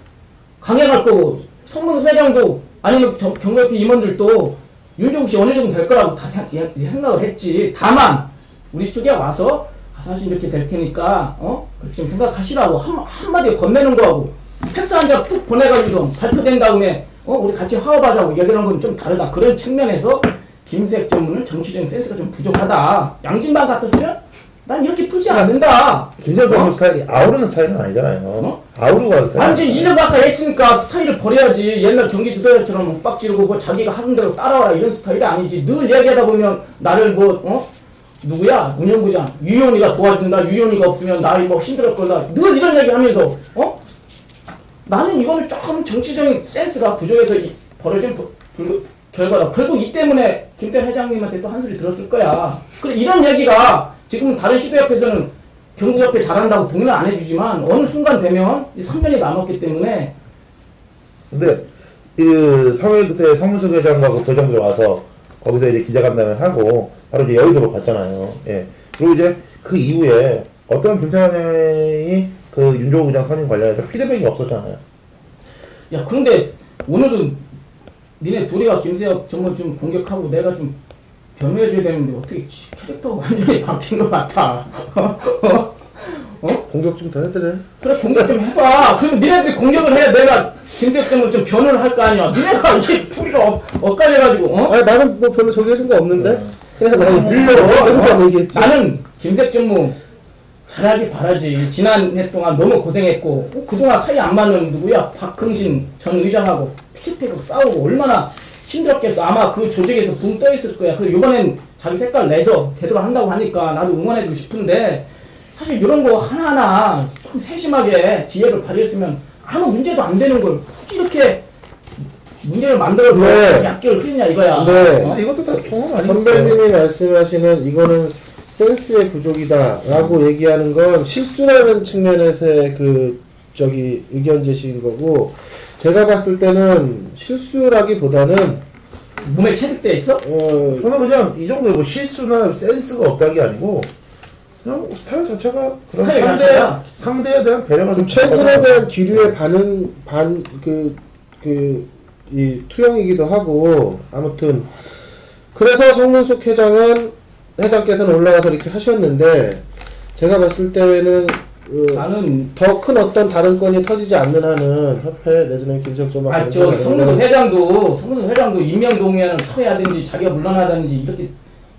강행할 거고 성문수 회장도 아니면 경북협회 임원들도 윤종욱 씨 어느 정도 될 거라고 다 생각을 했지. 다만 우리 쪽에 와서 사실 이렇게 될 테니까 그렇게 좀 생각하시라고 한마디 건네는 거하고 팩스 한 장 뚝 보내가지고 발표된 다음에 우리 같이 화합하자고 얘기하는 건 좀 다르다. 그런 측면에서 김세혁 전무는 정치적인 센스가 좀 부족하다. 양진방 같았으면 난 이렇게 풀지 않는다. 김세혁 정부 스타일이 아우르는 스타일은 아니잖아요. 아우르고 가는 스타일. 아니 이제 1년 가까이 했으니까 스타일을 버려야지. 옛날 경기 지도자처럼 빡 지르고 뭐 자기가 하는 대로 따라와라 이런 스타일이 아니지. 늘 얘기하다 보면 나를 누구야? 운영부장 유연이가 도와준다. 유연이가 없으면 나이 뭐 힘들었 걸다. 늘 이런 얘기 하면서 나는 이거는 조금 정치적인 센스가 부족해서 벌어진 결과다. 결국 이 때문에 김태현 회장님한테 또 한 소리 들었을 거야. 그래 이런 얘기가 지금 다른 시도협회에서는 경북협회 잘한다고 동의를 안 해주지만 어느 순간 되면 이 3년이 남았기 때문에. 근데 그 상회 그때 성문석 회장과 그 부회장들 와서 거기서 이제 기자간담회를 하고 바로 이제 여의도로 갔잖아요. 예. 그리고 이제 그 이후에 어떤 김태현이 그 윤종호 부장 선임 관련해서 피드백이 없었잖아요. 야 그런데 오늘은 니네 둘이가 김세혁 정말 좀 공격하고 내가 좀 변호해줘야 되는데 어떻게 캐릭터가 완전히 바뀐 것 같아. 공격 좀 더 해드려. 그래 공격 좀 해봐. 그럼 니네들이 공격을 해. 내가 김세혁 정말 좀 변호를 할 거 아니야. 니네가 이게 둘이가 엇갈려가지고 아니 나는 뭐 별로 저기 해준 거 없는데. 그냥 나는 밀려. 얘기했지. 나는 김세혁 정무 잘하길 바라지. 지난해 동안 너무 고생했고 그동안 사이 안 맞는 누구야? 박흥신 전 의장하고 티켓태고 싸우고 얼마나 힘들었겠어. 아마 그 조직에서 붕 떠 있을 거야. 그리고 이번엔 자기 색깔 내서 제대로 한다고 하니까 나도 응원해주고 싶은데 사실 이런 거 하나하나 좀 세심하게 지혜를 발휘했으면 아무 문제도 안 되는 걸 굳이 이렇게 문제를 만들어서 네. 약기를 흐리냐 이거야. 네. 이것도 다 경험 아니겠어요? 선배님이 말씀하시는 이거는 센스의 부족이다라고 얘기하는 건 실수라는 측면에서의 그 저기 의견 제시인 거고, 제가 봤을 때는 실수라기보다는 몸에 체득돼 있어? 저는 그냥 이 정도의 뭐 실수나 센스가 없다는 게 아니고 그냥 스타일 자체가 그런 스타일 자체가? 상대에 대한 배려가 좀 최근에 대한 기류의 이 투영이기도 하고, 아무튼 그래서 성문숙 회장께서는 올라가서 이렇게 하셨는데, 제가 봤을 때는 나는 더 큰 어떤 다른 건이 터지지 않는 한은 협회 내지는 김세혁 좀 저 성문숙 회장도 임명동의안을 처해야든지 자기가 물러나든지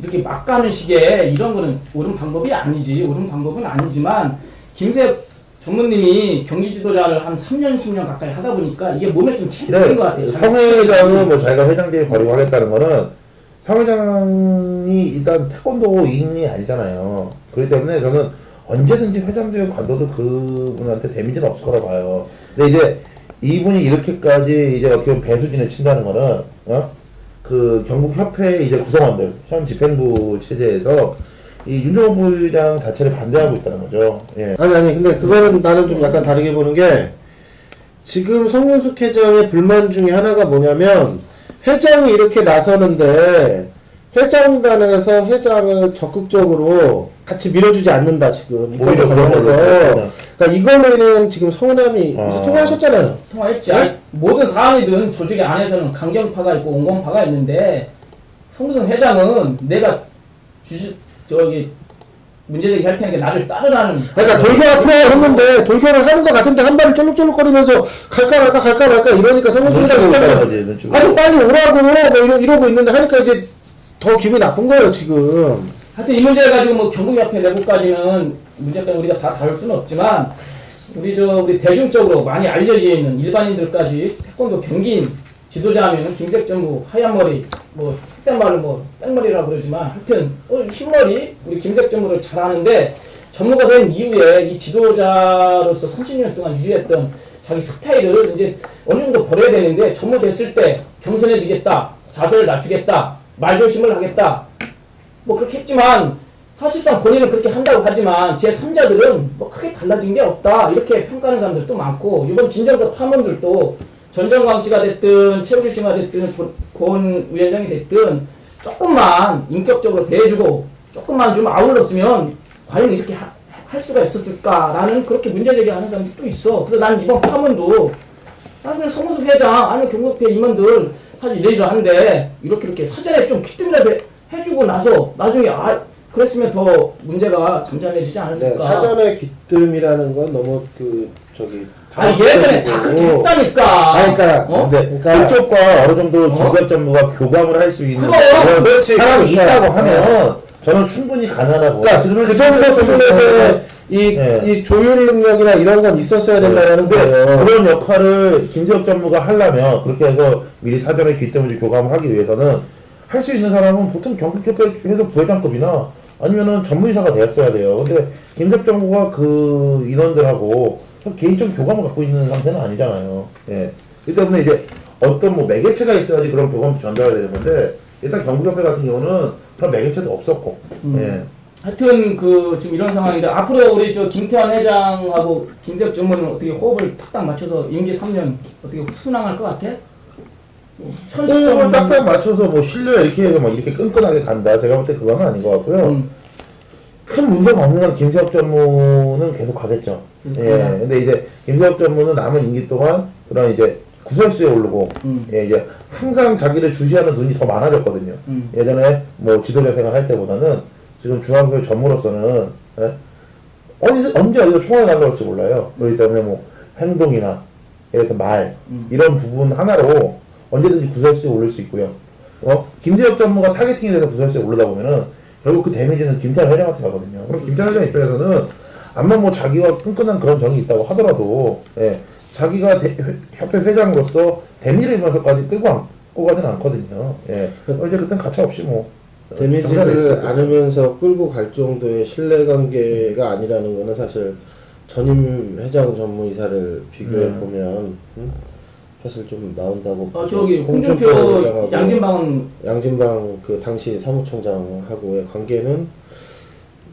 이렇게 막 가는 식의 이런 거는 옳은 방법이 아니지. 옳은 방법은 아니지만 김세혁 전무님이 경기 지도자를 한 3년 10년 가까이 하다 보니까 이게 몸에 좀 체득된 것 같아요. 성 회장은 뭐 자기가 회장직에 버리고 하겠다는 거는 성 회장이 일단 태권도인이 아니잖아요. 그렇기 때문에 저는 언제든지 회장직에 관둬도 그분한테 데미지는 없을 거라 봐요. 근데 이제 이분이 이렇게까지 이제 어떻게 보면 배수진을 친다는 거는 그 경북협회 이제 구성원들 현 집행부 체제에서 이 윤종호 부회장 자체를 반대하고 있다는 거죠. 예. 아니 근데 그거는 나는 좀 약간 다르게 보는 게, 지금 성문숙 회장의 불만 중에 하나가 뭐냐면, 회장이 이렇게 나서는데 회장단에서 회장을 적극적으로 같이 밀어주지 않는다 지금. 오히려 관련해서. 그러니까 이걸로는 지금 서운함이 통화하셨잖아요. 통화했지. 아니, 모든 사안이든 조직 안에서는 강경파가 있고 온건파가 있는데 성문숙 회장은 내가 문제제기 할 테니까 나를 따르라는. 그러니까 돌격 앞으로 했는데 돌격을 하는 것 같은데 한 발이 쫄룩쫄룩거리면서 갈까 말까 이러니까 성문숙 회장 입장에서 아주 빨리 오라고 뭐 이러고 있는데 하니까 이제 더 기분이 나쁜 거예요 지금. 하여튼 이 문제를 가지고 뭐 경북협회 내부까지는 문제 때문에 우리가 다 다룰 수는 없지만 우리 대중적으로 많이 알려져 있는 일반인들까지 태권도 경기인 지도자 하면은 김세혁 정부 하얀 머리 뭐 그때 말로 뭐 뺑머리라고 그러지만 하여튼 흰머리 우리 김세혁 정부를 잘하는데 전무가 된 이후에 이 지도자로서 30년 동안 유지했던 자기 스타일을 이제 어느 정도 버려야 되는데 전무됐을 때 겸손해지겠다, 자세를 낮추겠다, 말조심을 하겠다 뭐 그렇게 했지만 사실상 본인은 그렇게 한다고 하지만 제3자들은 뭐 크게 달라진 게 없다 이렇게 평가하는 사람들도 많고, 이번 진정서 파문들도 전정광 씨가 됐든 최우실 씨가 됐든 권 위원장이 됐든 조금만 인격적으로 대해주고 조금만 좀 아울렀으면 과연 이렇게 할 수가 있었을까라는 그렇게 문제제기하는 사람들이 또 있어. 그래서 나는 이번 파문도 나는 성문숙 회장 아니면 경북협회 임원들 사실 이러이러한데 이렇게 사전에 좀 귀뜸이라도 해주고 나서 나중에 그랬으면 더 문제가 잠잠해지지 않았을까. 네, 사전에 귀뜸이라는 건 너무 예전에 다 그렇게 했다니까. 그러니까 그쪽과 어느 정도 정부협 전무가 교감을 할 수 있는 그럼, 그런 사람이 있다고 하면 저는 충분히 가능하고. 그러니까 그 정도 수준에서 이 조율 능력이나 이런 건 있었어야 된다는 거예요. 그런 역할을 김재혁 전무가 하려면 그렇게 해서 미리 사전에 귀때문에 교감을 하기 위해서는 할 수 있는 사람은 보통 경북협회에서 부회장급이나 아니면은 전무이사가 되었어야 돼요. 근데 김재혁 전무가 그 인원들하고 개인적 교감을 갖고 있는 상태는 아니잖아요. 예. 그렇기 때문에 이제 어떤 뭐 매개체가 있어야지 그런 교감이 전달이 되는 건데 일단 경북협회 같은 경우는 그런 매개체도 없었고. 예. 하여튼 그 지금 이런 상황인데 앞으로 우리 저 김태환 회장하고 김재혁 전무는 어떻게 호흡을 딱딱 맞춰서 임기 3년 어떻게 순항할 것 같아? 현 호흡을 시점은 딱딱 맞춰서 뭐 실내 이렇게 해서 막 이렇게 끈끈하게 간다. 제가 볼 때 그건 아닌 것 같고요. 큰 문제가 없는 건 김재혁 전무는 계속 가겠죠. 예. 근데 이제 김재혁 전무는 남은 임기 동안 그런 이제 구설수에 오르고, 예, 이제 항상 자기를 주시하는 눈이 더 많아졌거든요. 예전에 뭐 지도자 생활할 때보다는 지금 중앙교회 전무로서는, 예? 언제 어디서 총알이 날라올지 몰라요. 그렇기 때문에 뭐 행동이나, 예를 들어 말, 이런 부분 하나로 언제든지 구설수에 오를 수 있고요. 김재혁 전무가 타겟팅이 돼서 구설수에 오르다 보면은 결국 그 데미지는 김태환 회장한테 가거든요. 그럼 김태환 회장 입장에서는 아마 뭐 자기와 끈끈한 그런 정이 있다고 하더라도, 예, 자기가 협회 회장으로서 데미지를 입으면서까지 끌고 가진 않거든요. 예. 이제 그땐 가차없이 뭐. 데미지를 안으면서 끌고 갈 정도의 신뢰관계가 아니라는 거는 사실 전임 회장 전무이사를 비교해 보면 사실 좀 나온다고. 저기 홍준표 양진방 그 당시 사무총장하고의 관계는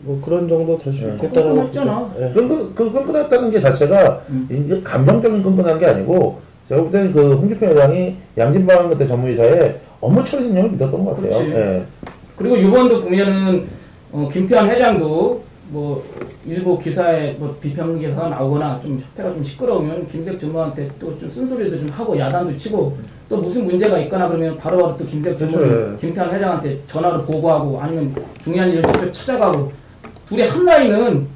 뭐 그런 정도 될 수 있겠다라고. 끈끈했잖아. 예. 끈끈했다는 게 자체가 이게 감정적인 끈끈한 게 아니고 제가 볼 때는 그 홍준표 회장이 양진방 그때 전무이사의 업무 처리 능력을 믿었던 것 같아요. 예. 그리고 이번도 보면은 김태환 회장도 뭐 일부 기사에 뭐 비평 기사가 나오거나 좀 협회가 좀 시끄러우면 김재혁 전무한테 또 좀 쓴소리도 좀 하고 야단도 치고 또 무슨 문제가 있거나 그러면 바로바로 또 김재혁 전무는 김태환 회장한테 전화로 보고하고 아니면 중요한 일을 직접 찾아가고 둘이 한 라인은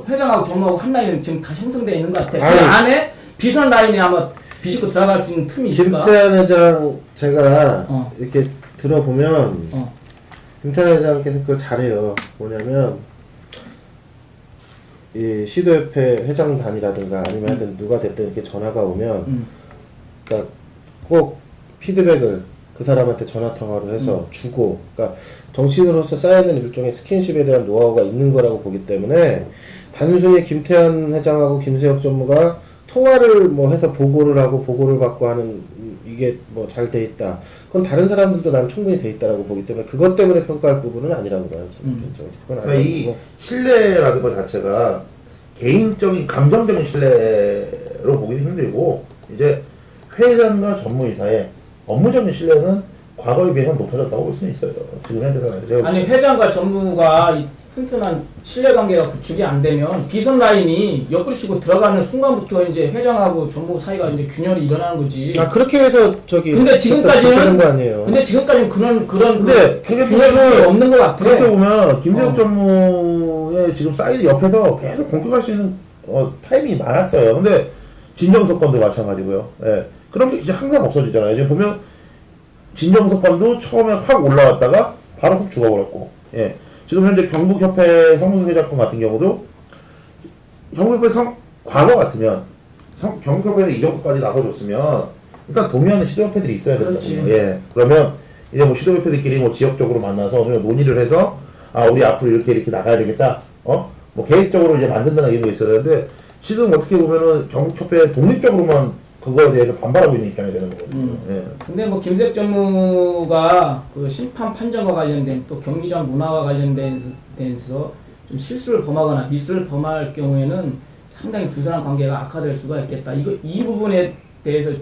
회장하고 전무하고 한 라인은 지금 다 형성되어 있는 것 같아. 그 안에 비선 라인이 아마 비집고 들어갈 수 있는 틈이 있을까? 김태환 회장 제가 이렇게 들어보면 김태환 회장께서 그걸 잘해요. 뭐냐면 이 시도협회 회장단이라든가 아니면 하여튼 누가 됐든 이렇게 전화가 오면 그러니까 꼭 피드백을 그 사람한테 전화 통화로 해서 주고, 그러니까 정치인으로서 쌓여야 되는 일종의 스킨십에 대한 노하우가 있는 거라고 보기 때문에 단순히 김태환 회장하고 김재혁 전무가 통화를 뭐 해서 보고를 하고 보고를 받고 하는 이게 뭐 잘 돼 있다. 그건 다른 사람들도 난 충분히 돼 있다라고 보기 때문에 그것 때문에 평가할 부분은 아니라고 봐요. 그러니까 이 신뢰라는 것 자체가 개인적인 감정적인 신뢰로 보기는 힘들고 이제 회장과 전무이사의 업무적인 신뢰는 과거에 비해서 높아졌다고 볼 수는 있어요. 지금 현재 상황에서. 아니 회장과 전무가 이 튼튼한 신뢰관계가 구축이 안 되면 비선 라인이 옆구리 치고 들어가는 순간부터 이제 회장하고 전무 사이가 이제 균열이 일어나는 거지. 그렇게 해서 저기. 근데 지금까지는 거 아니에요. 근데 지금까지는 그런 근데 균열이 없는 것 같아. 그렇게 보면 김재혁 전무의 지금 사이드 옆에서 계속 공격할 수 있는 타임이 많았어요. 근데 진정석 건도 마찬가지고요. 예. 그런 게 이제 항상 없어지잖아요. 지금 보면 진정석 건도 처음에 확 올라왔다가 바로 훅 죽어버렸고. 예. 지금 현재 경북협회 성무회장권 같은 경우도 경북협회 과거 같으면 경북협회에서 이 정도까지 나서줬으면 일단 동의하는 시도협회들이 있어야 되거든요. 예. 그러면 이제 뭐 시도협회들끼리 뭐 지역적으로 만나서 논의를 해서 우리 앞으로 이렇게 나가야 되겠다. 뭐 계획적으로 이제 만든다는 이런 게 있어야 되는데 지금 어떻게 보면은 경북협회 독립적으로만 그거에 대해서 반발하고 있는 입장이 되는 거거든요. 예. 근데 뭐 김재혁 전무가 그 심판 판정과 관련된 또 경기장 문화와 관련된 데서 좀 실수를 범하거나 미스를 범할 경우에는 상당히 두 사람 관계가 악화될 수가 있겠다. 이 부분에 대해서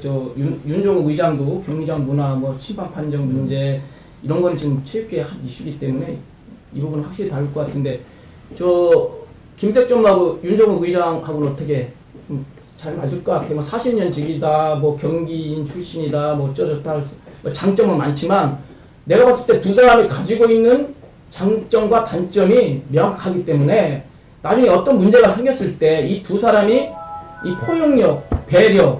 윤종욱 의장도 경기장 문화, 뭐 심판 판정 문제 이런 거는 지금 체육계의 한 이슈이기 때문에 이 부분은 확실히 다룰 것 같은데 김재혁 전무하고 윤종욱 의장하고는 어떻게 잘 맞을 것 같아요. 뭐 40년 직이다, 뭐 경기인 출신이다, 뭐 어쩌다 뭐 장점은 많지만 내가 봤을 때 두 사람이 가지고 있는 장점과 단점이 명확하기 때문에 나중에 어떤 문제가 생겼을 때 이 두 사람이 이 포용력, 배려,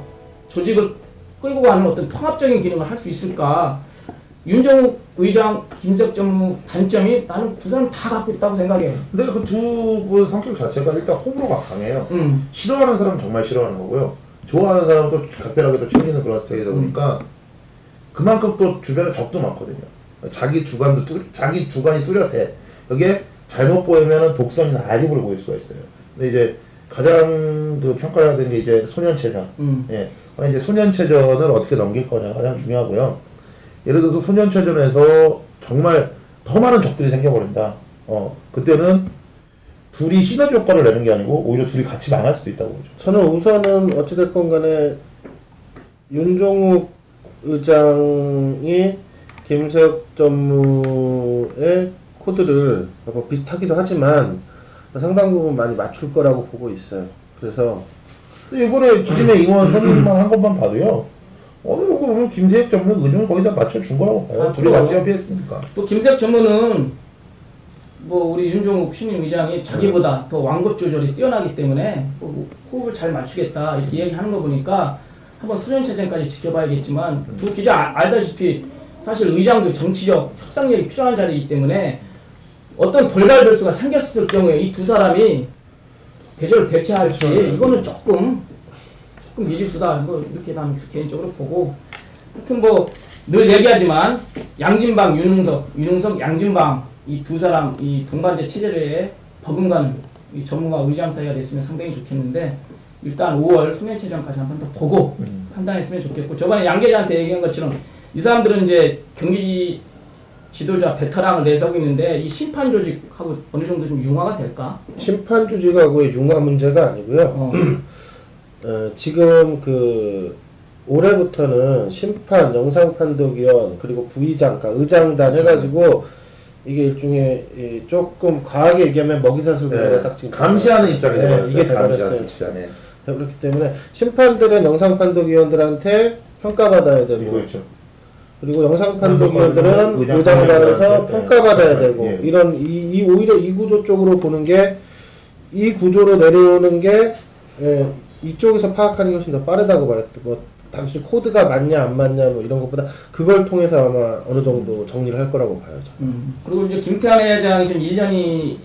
조직을 끌고 가는 어떤 통합적인 기능을 할 수 있을까? 윤정욱 의장, 김석 전무 단점이 나는 두 사람 다 갖고 있다고 생각해요. 근데 그 두 분 성격 자체가 일단 호불호가 강해요. 싫어하는 사람은 정말 싫어하는 거고요. 좋아하는 사람은 또 각별하게 또 챙기는 그런 스타일이다 보니까 그만큼 또 주변에 적도 많거든요. 자기 주관이 뚜렷해. 여기에 잘못 보이면은 독선이나 아집으로 보일 수가 있어요. 근데 이제 가장 그 평가를 해야 되는 게 이제 소년체전. 예. 이제 소년체전을 어떻게 넘길 거냐가 가장 중요하고요. 예를 들어서 소년체전에서 정말 더 많은 적들이 생겨버린다. 그때는 둘이 시너지 효과를 내는 게 아니고 오히려 둘이 같이 망할 수도 있다고 보죠. 저는 우선은 어찌됐건 간에 윤종욱 의장이 김세혁 전무의 코드를 뭐 비슷하기도 하지만 상당 부분 많이 맞출 거라고 보고 있어요. 그래서 근데 이번에 기진의 임원 선임만 한 것만 봐도요. 어느 정도 보면 김세혁 전무 의중을 거의 다 맞춰준 거라고 봐요. 둘이 같이 협의했으니까. 또 김세혁 전무는 뭐 우리 윤종욱 신임 의장이 자기보다 더 완급 조절이 뛰어나기 때문에 호흡을 잘 맞추겠다 이렇게 얘기하는 거 보니까 한번 소년체전까지 지켜봐야겠지만 두 기자 알다시피 사실 의장도 정치적 협상력이 필요한 자리이기 때문에 어떤 돌발 변수가 생겼을 경우에 이 두 사람이 대조를 대체할지 이거는 조금 미지수다 뭐 이렇게 나는 개인적으로 보고 하여튼 뭐 늘 얘기하지만 양진방 윤흥석 양진방 이 두 사람 이 동반자 체제에 버금가는 이 전무가 의장 사이가 됐으면 상당히 좋겠는데 일단 5월 소년체전까지 한 번 더 보고 판단했으면 좋겠고 저번에 양 기자한테 얘기한 것처럼 이 사람들은 이제 경기 지도자 베테랑을 내세우고 있는데 이 심판 조직하고 어느 정도 좀 융화가 될까? 심판 조직하고의 융화 문제가 아니고요. 지금 그 올해부터는 심판, 영상판독위원 그리고 부의장, 그러니까 의장단 해가지고 이게 일종의 조금 과하게 얘기하면 먹이사슬 문제가 딱 지금 감시하는 입장이 돼버렸어요. 이게 돼버렸어요. 그렇기 때문에 심판들은 영상판독위원들한테 평가받아야 되고 그렇죠. 그리고 영상판독위원들은 의장단에서 평가받아야 되고 이런 오히려 이 구조 쪽으로 보는 게 이 구조로 내려오는 게 이쪽에서 파악하는 게 훨씬 더 빠르다고 봐요. 뭐 단순히 코드가 맞냐 안 맞냐 뭐 이런 것보다 그걸 통해서 아마 어느 정도 정리를 할 거라고 봐요. 그리고 이제 김태환 회장이 지금 1년이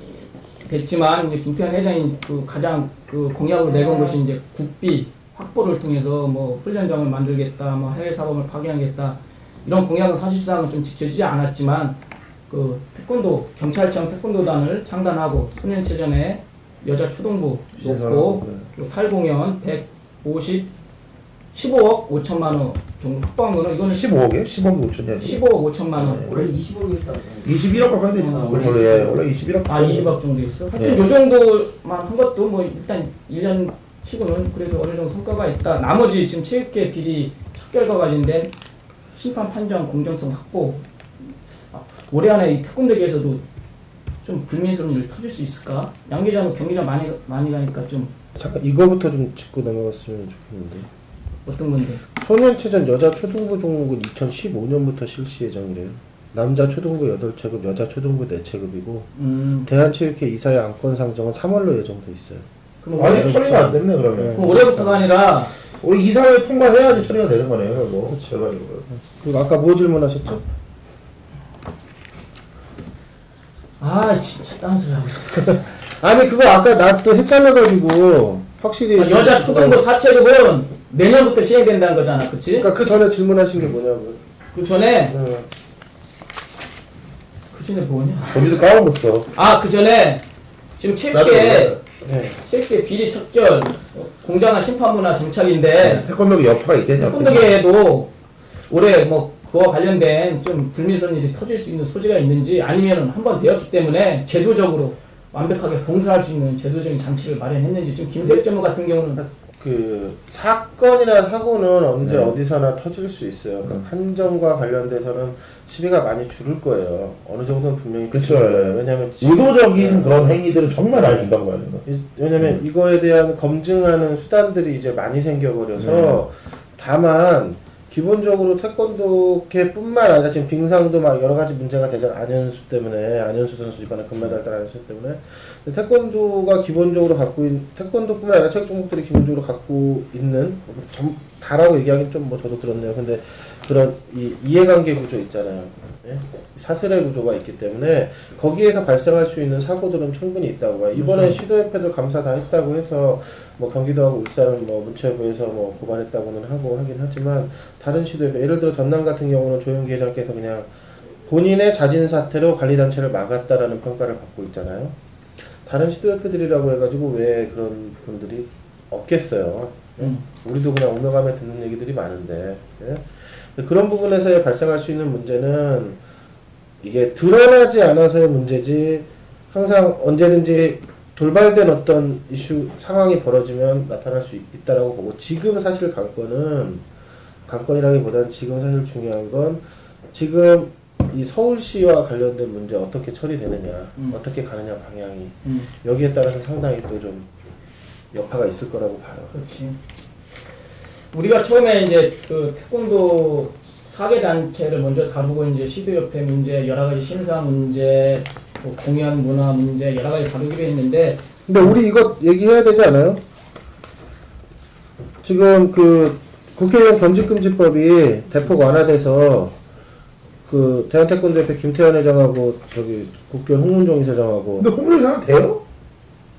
됐지만 이제 김태환 회장이 그 가장 그 공약으로 내건 것이 이제 국비 확보를 통해서 뭐 훈련장을 만들겠다, 뭐 해외 사범을 파견하겠다 이런 공약은 사실상은 좀 지켜지지 않았지만 그 태권도 경찰청 태권도단을 창단하고 소년체전에 여자 초등부 놓고 그리고 탈공연 15억 5천만 원 정도 확보한 거는 이거는 15억이에요? 15억 5천이야. 15억 5천만 원. 원래 20억이 있다고. 21억 가까이 되지. 원래 21억. 아 20억 정도 있어. 하여튼 요 정도만 한 것도 뭐 일단 1년 치고는 그래도 어느 정도 성과가 있다. 나머지 지금 체육계 비리 척결과 관련된 심판 판정 공정성 확보 올해 안에 이 태권도계에서도 좀 불미스러운 일 터질 수 있을까? 양 기자는 경기장 많이 가니까 좀 잠깐 이거부터 좀 짚고 넘어갔으면 좋겠는데 어떤 건데? 소년체전 여자 초등부 종목은 2015년부터 실시 예정이래요. 남자 초등부 8체급, 여자 초등부 4체급이고 대한체육회 이사회 안건 상정은 3월로 예정돼 있어요. 그럼 아니 처리가 안 됐네 그러면. 그럼 올해부터가 아니라 우리 이사회 통과해야지 처리가 되는 거네요. 뭐. 그리고 아까 뭐 질문하셨죠? 아 진짜 딴소리 하고 있어. 아니 그거 아까 나 또 헷갈려가지고 확실히 여자 초등부 4체급은 내년부터 시행된다는 거잖아, 그치? 그러니까 그 전에 질문하신 게 뭐냐고. 그 전에 그 전에 뭐냐? 저기도 까먹었어. 아 그 전에 지금 체육계 비리 척결 공정한 심판문화 정착인데 태권도계 여파가 있겠냐. 태권도계에도 올해 뭐 그와 관련된 좀 불미스러운 일이 터질 수 있는 소지가 있는지 아니면 한번 되었기 때문에 제도적으로 완벽하게 봉쇄할 수 있는 제도적인 장치를 마련했는지 지금 김세혁 전무 같은 경우는 그 사건이나 사고는 언제 어디서나 터질 수 있어요. 그러니까 판정과 관련돼서는 시비가 많이 줄을 거예요. 어느 정도는 분명히 그렇죠. 왜냐하면 의도적인 그런 행위들은 정말 많이 준다고 봐야 된다. 왜냐면 이거에 대한 검증하는 수단들이 이제 많이 생겨버려서 다만 기본적으로 태권도계뿐만 아니라 지금 빙상도 막 여러 가지 문제가 되잖아. 안현수 때문에, 안현수 선수 이번에 금메달 딸 안현수 때문에. 근데 태권도가 기본적으로 갖고 있는, 태권도뿐만 아니라 체육 종목들이 기본적으로 갖고 있는, 다라고 얘기하기는 좀 뭐 저도 그렇네요. 근데 그런 이해관계 구조 있잖아요. 예? 사슬의 구조가 있기 때문에 거기에서 발생할 수 있는 사고들은 충분히 있다고 봐요. 이번에 시도협회들 감사 다 했다고 해서 뭐 경기도하고 울산은 뭐 문체부에서 뭐 고발했다고는 하고 하긴 하지만 다른 시도협회 예를 들어 전남 같은 경우는 조영기 회장께서 그냥 본인의 자진 사퇴로 관리단체를 막았다라는 평가를 받고 있잖아요. 다른 시도협회들이라고 해가지고 왜 그런 부분들이 없겠어요. 우리도 그냥 오며가며 듣는 얘기들이 많은데 예? 그런 부분에서 발생할 수 있는 문제는 이게 드러나지 않아서의 문제지 항상 언제든지 돌발된 어떤 이슈 상황이 벌어지면 나타날 수 있다라고 보고 지금 사실 관건이라기보다는 지금 사실 중요한 건 지금 이 서울시와 관련된 문제 어떻게 처리되느냐 어떻게 가느냐 방향이 여기에 따라서 상당히 또 좀 여파가 있을 거라고 봐요. 그렇지. 우리가 처음에 이제 그 태권도 사계 단체를 먼저 다루고 이제 시도협회 문제, 여러 가지 심사 문제, 뭐 공연 문화 문제 여러 가지 다루기로 했는데. 근데 우리 이거 얘기해야 되지 않아요? 지금 그 국회의원 겸직금지법이 대폭 완화돼서 그 대한태권도협회 김태환 회장하고 저기 국회의원 홍문종 이사장하고. 근데 홍문종 이사장 돼요?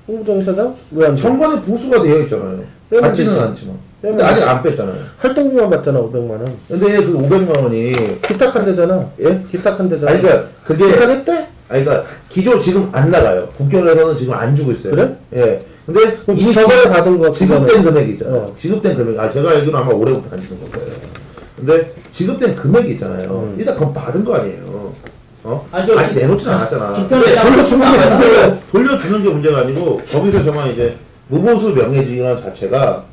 홍문종 이사장? 왜 안 돼? 정관에 보수가 되어 있잖아요. 받지는 않지만. 근데 아직 안 뺐잖아요. 활동비만 받잖아 500만 원. 근데 그 500만 원이 기탁한대잖아. 예? 기탁한대잖아. 아니 그러니까 그게 기탁했대? 아니 그러니까 기존 지금 안 나가요. 국회의원에서는 지금 안 주고 있어요. 그래? 예. 근데 이미 저번에 받은 거 지급된 금액이 있잖아요. 지급된 금액. 아 제가 알기로 아마 올해부터 안 주는 거예요. 근데 지급된 금액이 있잖아요. 일단 그건 받은 거 아니에요. 아직 내놓지는 않았잖아. 돌려주는 게 문제가 아니고 거기서 정말 이제 무보수 명예직이라는 자체가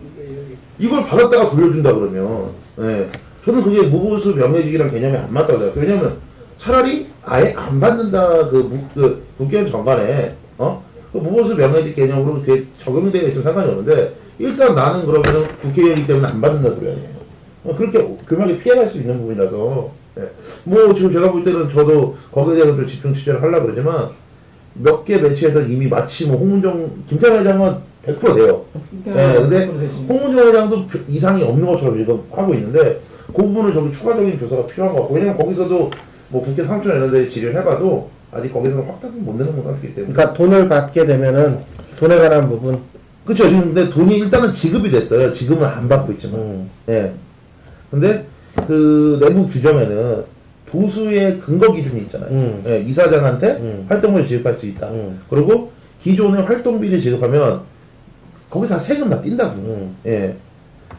이걸 받았다가 돌려준다 그러면 예. 저는 그게 무보수 명예직이란 개념이 안 맞다고 생각해요. 왜냐면 차라리 아예 안 받는다 그 국회의원 정관에 그 무보수 명예직 개념으로 그게 적용되어 있으면 상관이 없는데 일단 나는 그러면은 국회의원이기 때문에 안 받는다 소리 아니에요. 그렇게 교묘하게 피해갈 수 있는 부분이라서 예. 뭐 지금 제가 볼 때는 저도 거기에 대해서 좀 집중 취재를 하려고 그러지만 몇 개 매체에서 이미 마치 뭐 홍문종 김태환 회장은 100% 돼요. 예. 근데 홍문종 회장도 이상이 없는 것처럼 지금 하고 있는데 그 부분은 좀 추가적인 조사가 필요한 것 같고 왜냐면 거기서도 뭐 국회 상처나 이런 데 질의를 해봐도 아직 거기서는 확답을 못 내는 것 같기 때문에 그러니까 돈을 받게 되면은 돈에 관한 부분 그쵸. 지금 근데 돈이 일단은 지급이 됐어요. 지금은 안 받고 있지만 예. 근데 그 내부 규정에는 보수의 근거 기준이 있잖아요. 예, 이사장한테 활동비를 지급할 수 있다. 그리고 기존의 활동비를 지급하면 거기 다 세금 다 뛴다고. 예.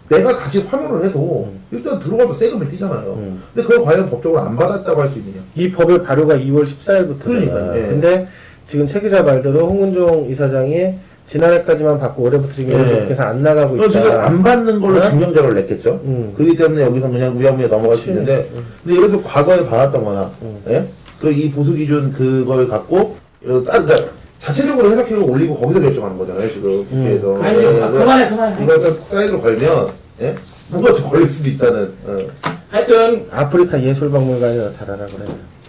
내가 다시 환호를 해도 일단 들어가서 세금을 띄잖아요. 근데 그걸 과연 법적으로 안 받았다고 할 수 있느냐? 이 법의 발효가 2월 14일부터. 그러니까. 예. 근데 지금 최 기자 말대로 홍문종 이사장이 지난해까지만 받고 올해부터 지금 계속해서 안 나가고 있다. 지금 안 받는 걸로 증명자료를 냈겠죠. 그렇기 때문에 여기서 그냥 우야무야 넘어갈 수 있는데, 근데 예를 들어 과거에 받았던거나, 예? 그리고 이 보수 기준 그걸 갖고 그러니까 자체적으로 해석해서 올리고 거기서 결정하는 거잖아요. 지금 국회에서. 그만해. 이걸 사이드로 걸면, 예? 누가 더 걸릴 수도 있다는. 하여튼 아프리카 예술박물관이나 잘하라 그래.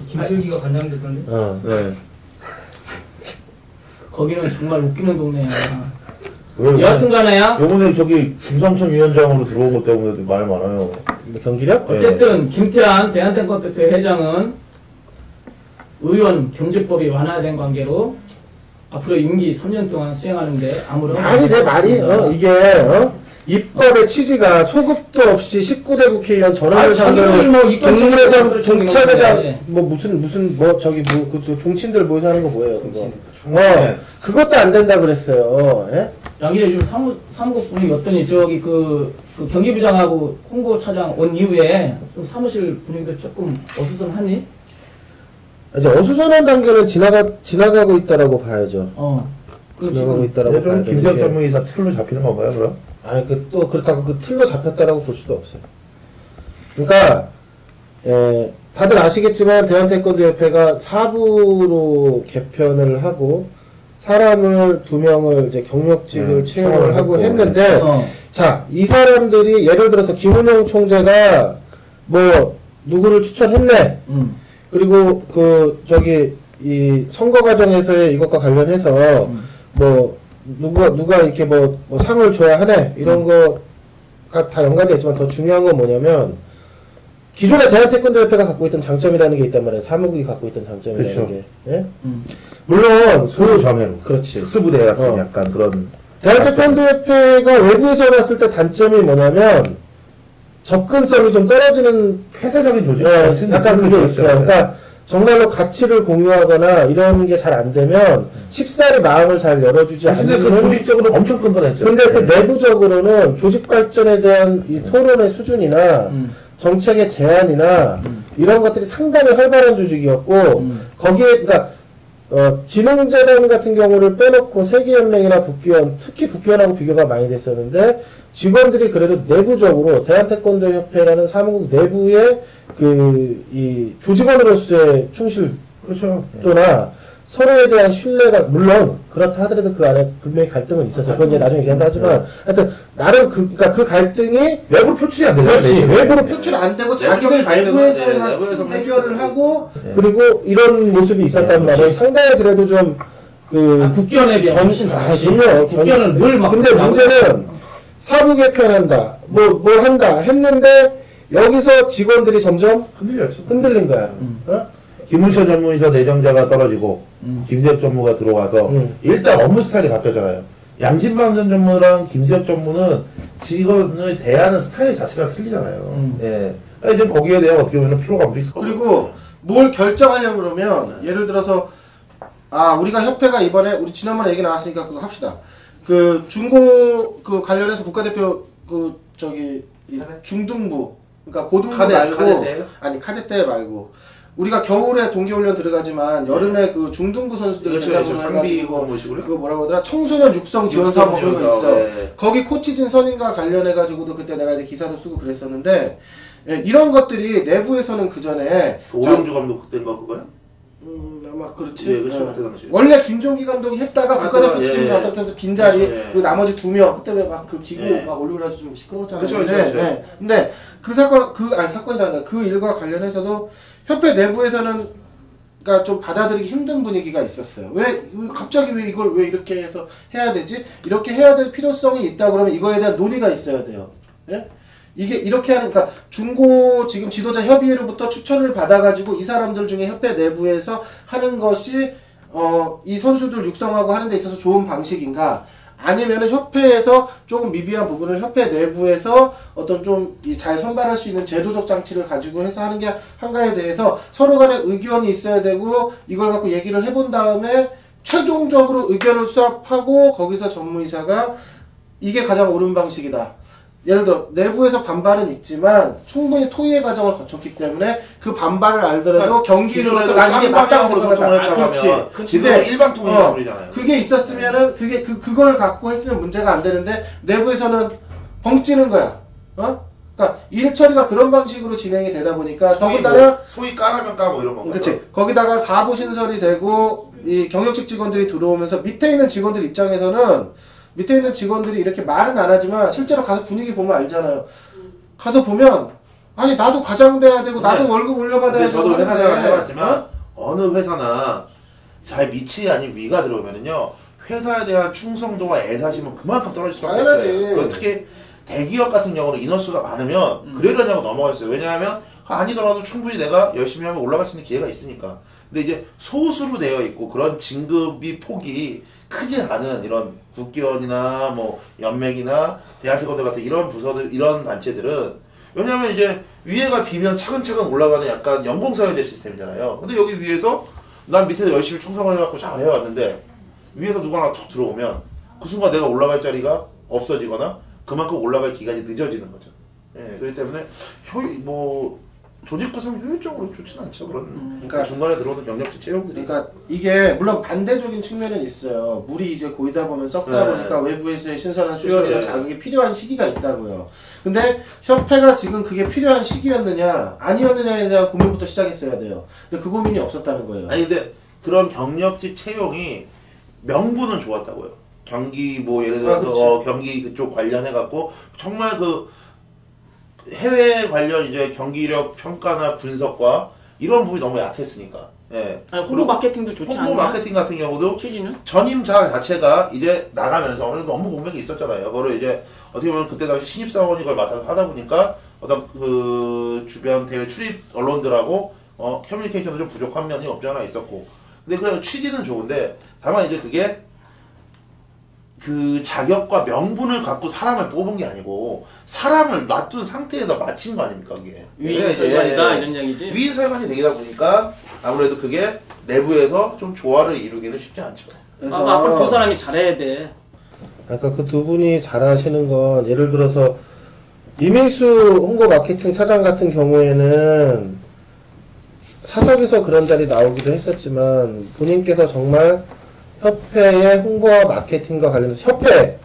김슬기가 관장됐던데. 네. 거기는 정말 웃기는 동네야. 왜, 여하튼간에야 요번에 저기 김상천 위원장으로 들어온 것 때문에 말 많아요. 경기력? 어쨌든 김태환 대한태권도협회 회장은 의원 경제법이 완화된 관계로 앞으로 임기 3년 동안 수행하는데 아무런 아니 내 말이 이게 입법의 취지가 소급도 없이 19대 국회의원 전원을 상대로 동물회장 정치회장 뭐 무슨 뭐 저기 뭐 그 종친들 모여서 하는 거 뭐예요 그거 그것도 안 된다 그랬어요. 예? 양기자 요즘 사무국 분위기 어떠니? 저기 그 경기부장하고 홍보차장 온 이후에 좀 사무실 분위기도 조금 어수선하니? 이제 어수선한 단계는 지나가고 있다라고 봐야죠. 지나가고 있다라고 봐야 돼. 김세혁 전문의사 틀로 잡히는 건가요, 그럼? 아니 또 그렇다고 그 틀로 잡혔다라고 볼 수도 없어요. 그러니까 다들 아시겠지만 대한태권도협회가 4부로 개편을 하고 사람을 2명을 이제 경력직을 채용을 하고 했는데 자, 이 사람들이 예를 들어서 김은영 총재가 뭐 누구를 추천했네. 그리고 그 저기 이 선거 과정에서의 이것과 관련해서 뭐 누가 이렇게 뭐 상을 줘야 하네 이런 거가 다 연관돼 있지만 더 중요한 건 뭐냐면 기존의 대한태권도협회가 갖고 있던 장점이라는 게 있단 말이에요. 사무국이 갖고 있던 장점이라는 그렇죠. 게. 예? 물론 소수 정예로. 그렇지. 특수부대 같은 약간 그런. 대한태권도협회가 외부에서 봤을 때 단점이 뭐냐면 접근성이 좀 떨어지는 폐쇄적인 조직. 약간 그게 있어요. 그러니까 정말로 가치를 공유하거나 이런 게 잘 안 되면 쉽사리 마음을 잘 열어주지 근데 그 않는. 조직적으로 엄청 끈끈했죠. 근데 그 내부적으로는 조직 발전에 대한 이 토론의 수준이나 정책의 제안이나 이런 것들이 상당히 활발한 조직이었고 거기에 그러니까 진흥재단 같은 경우를 빼놓고 세계연맹이나 국기원, 특히 국기원하고 비교가 많이 됐었는데 직원들이 그래도 내부적으로 대한태권도협회라는 사무국 내부의 이 조직원으로서의 충실도나 그렇죠. 서로에 대한 신뢰가 물론 그렇다 하더라도 그 안에 분명히 갈등은 있었어요. 그건 이제 나중에 얘기한다 하지만 하여튼 나름 그러니까 그 갈등이 외부로 표출이 안 되죠. 그렇지. 외부로 표출 안 되고 자기들 내부에서 해결을 하고 그리고 이런 모습이 있었단 말이에요. 상당히 그래도 좀 국기원에 비해 훨씬 낫지. 그럼요. 국기원은 늘 막. 근데 문제는 사부 개편한다. 뭘 한다 했는데 여기서 직원들이 점점 흔들렸죠. 흔들린 거야. 김문서 전문의사 내정자가 떨어지고 김수혁 전무가 들어와서 일단 업무 스타일이 바뀌었잖아요. 양진방 전 전무랑 김수혁 전무는 직원을 대하는 스타일 자체가 틀리잖아요. 예. 이제 거기에 대한 어떻게 보면 피로감도 있을 거고. 그리고 뭘 결정하려고 그러면 예를 들어서 우리가 협회가 이번에 우리 지난번에 얘기 나왔으니까 그거 합시다. 그 중고 관련해서 국가대표 이 중등부 그러니까 고등부 말고 카데떼요? 아니 카데떼 말고 우리가 겨울에 동계훈련 들어가지만 여름에 그 중등부 선수들 그렇죠. 상비고 뭐시고요? 그거 뭐라고 하더라? 청소년 육성 지원사 뭐 그런 거 있어. 네. 거기 코치진 선임과 관련해가지고도 그때 내가 이제 기사도 쓰고 그랬었는데 이런 것들이 내부에서는 그 전에 오영주 감독 그때인가 그거요? 아마 그렇지. 예, 그렇죠. 그때 당시. 원래 김종기 감독이 했다가 국가대표 팀이 어떻게 빈자리 그렇죠, 예. 그리고 나머지 2명 그때 왜 막 그 기구 예. 막 올리고 나서 좀 시끄러웠잖아요. 그렇죠. 근데 그 사건 사건이란다. 그 일과 관련해서도 협회 내부에서는 그러니까 좀 받아들이기 힘든 분위기가 있었어요. 왜 갑자기 왜 이걸 왜 이렇게 해서 해야 되지? 이렇게 해야 될 필요성이 있다 그러면 이거에 대한 논의가 있어야 돼요. 예? 이게 이렇게 하는 그러니까 중고 지금 지도자 협의회로부터 추천을 받아가지고 이 사람들 중에 협회 내부에서 하는 것이 이 선수들 육성하고 하는 데 있어서 좋은 방식인가? 아니면은 협회에서 조금 미비한 부분을 협회 내부에서 어떤 좀 잘 선발할 수 있는 제도적 장치를 가지고 해서 하는 게 한가에 대해서 서로 간에 의견이 있어야 되고 이걸 갖고 얘기를 해본 다음에 최종적으로 의견을 수합하고 거기서 전무이사가 이게 가장 옳은 방식이다. 예를 들어 내부에서 반발은 있지만 충분히 토의의 과정을 거쳤기 때문에 그 반발을 알더라도 경기로서 난 이게 맞다고 생각한다. 그렇지. 지금 일방통행이라고 그러잖아요. 그게 있었으면은 그게 그걸 갖고 했으면 문제가 안 되는데 내부에서는 벙찌는 거야. 그러니까 일 처리가 그런 방식으로 진행이 되다 보니까 더군다나 소위 까라면 까고 이런 건가. 그렇지. 거기다가 사부 신설이 되고 이 경력직 직원들이 들어오면서 밑에 있는 직원들 입장에서는 밑에 있는 직원들이 이렇게 말은 안 하지만 실제로 가서 분위기 보면 알잖아요. 가서 보면 아니 나도 과장돼야 되고 나도 월급 올려받아야 되고. 저도 회사 생활 해봤지만 어느 회사나 잘 밑이 아닌 위가 들어오면은요 회사에 대한 충성도와 애사심은 그만큼 떨어질 수밖에 없어요. 특히 대기업 같은 경우는 인원수가 많으면 그러려냐고 넘어가 있어요. 왜냐하면 아니더라도 충분히 내가 열심히 하면 올라갈 수 있는 기회가 있으니까. 근데 이제 소수로 되어 있고 그런 진급이 폭이 크지 않은 이런 국기원이나 뭐 연맹이나 대한태권도 같은 이런 부서들 이런 단체들은 왜냐하면 이제 위에가 비면 차근차근 올라가는 약간 연공서열제 시스템이잖아요. 근데 여기 위에서 난 밑에서 열심히 충성을 해갖고 잘 해왔는데 위에서 누가 하나 툭 들어오면 그 순간 내가 올라갈 자리가 없어지거나 그만큼 올라갈 기간이 늦어지는 거죠. 예, 그렇기 때문에 조직 구성 효율적으로 좋지는 않죠. 그런 그러니까 중간에 들어오는 경력직 채용들이. 그러니까 이게 물론 반대적인 측면은 있어요. 물이 이제 고이다 보면 썩다 보니까 외부에서의 신선한 수혈이나 자극이 필요한 시기가 있다고요. 근데 협회가 지금 그게 필요한 시기였느냐 아니었느냐에 대한 고민부터 시작했어야 돼요. 근데 그 고민이 없었다는 거예요. 아니 근데 그런 경력직 채용이 명분은 좋았다고요. 경기 예를 들어서 경기 그쪽 관련해 갖고 정말 해외 관련 이제 경기력 평가나 분석과 이런 부분이 너무 약했으니까 예. 아니, 홍보 마케팅도 좋지 않나요? 홍보 마케팅 같은 경우도 취지는? 전임자 자체가 이제 나가면서 어느 정도 업무 공백이 있었잖아요. 그거를 이제 어떻게 보면 그때 당시 신입사원이 그걸 맡아서 하다 보니까 어떤 그 주변 대외 출입 언론들하고 커뮤니케이션도 좀 부족한 면이 없지 않아 있었고. 근데 그래 취지는 좋은데 다만 이제 그게 그 자격과 명분을 갖고 사람을 뽑은 게 아니고 사람을 놔둔 상태에서 마친 거 아닙니까 그게. 위인 설관이다 이런 얘기지. 위인 설관이 되다 보니까 아무래도 그게 내부에서 좀 조화를 이루기는 쉽지 않죠. 그래서 앞으로 두 사람이 잘해야 돼. 아까 그 두 분이 잘하시는 건 예를 들어서 이민수 홍보 마케팅 차장 같은 경우에는 사석에서 그런 자리 나오기도 했었지만 본인께서 정말 협회의 홍보와 마케팅과 관련해서 협회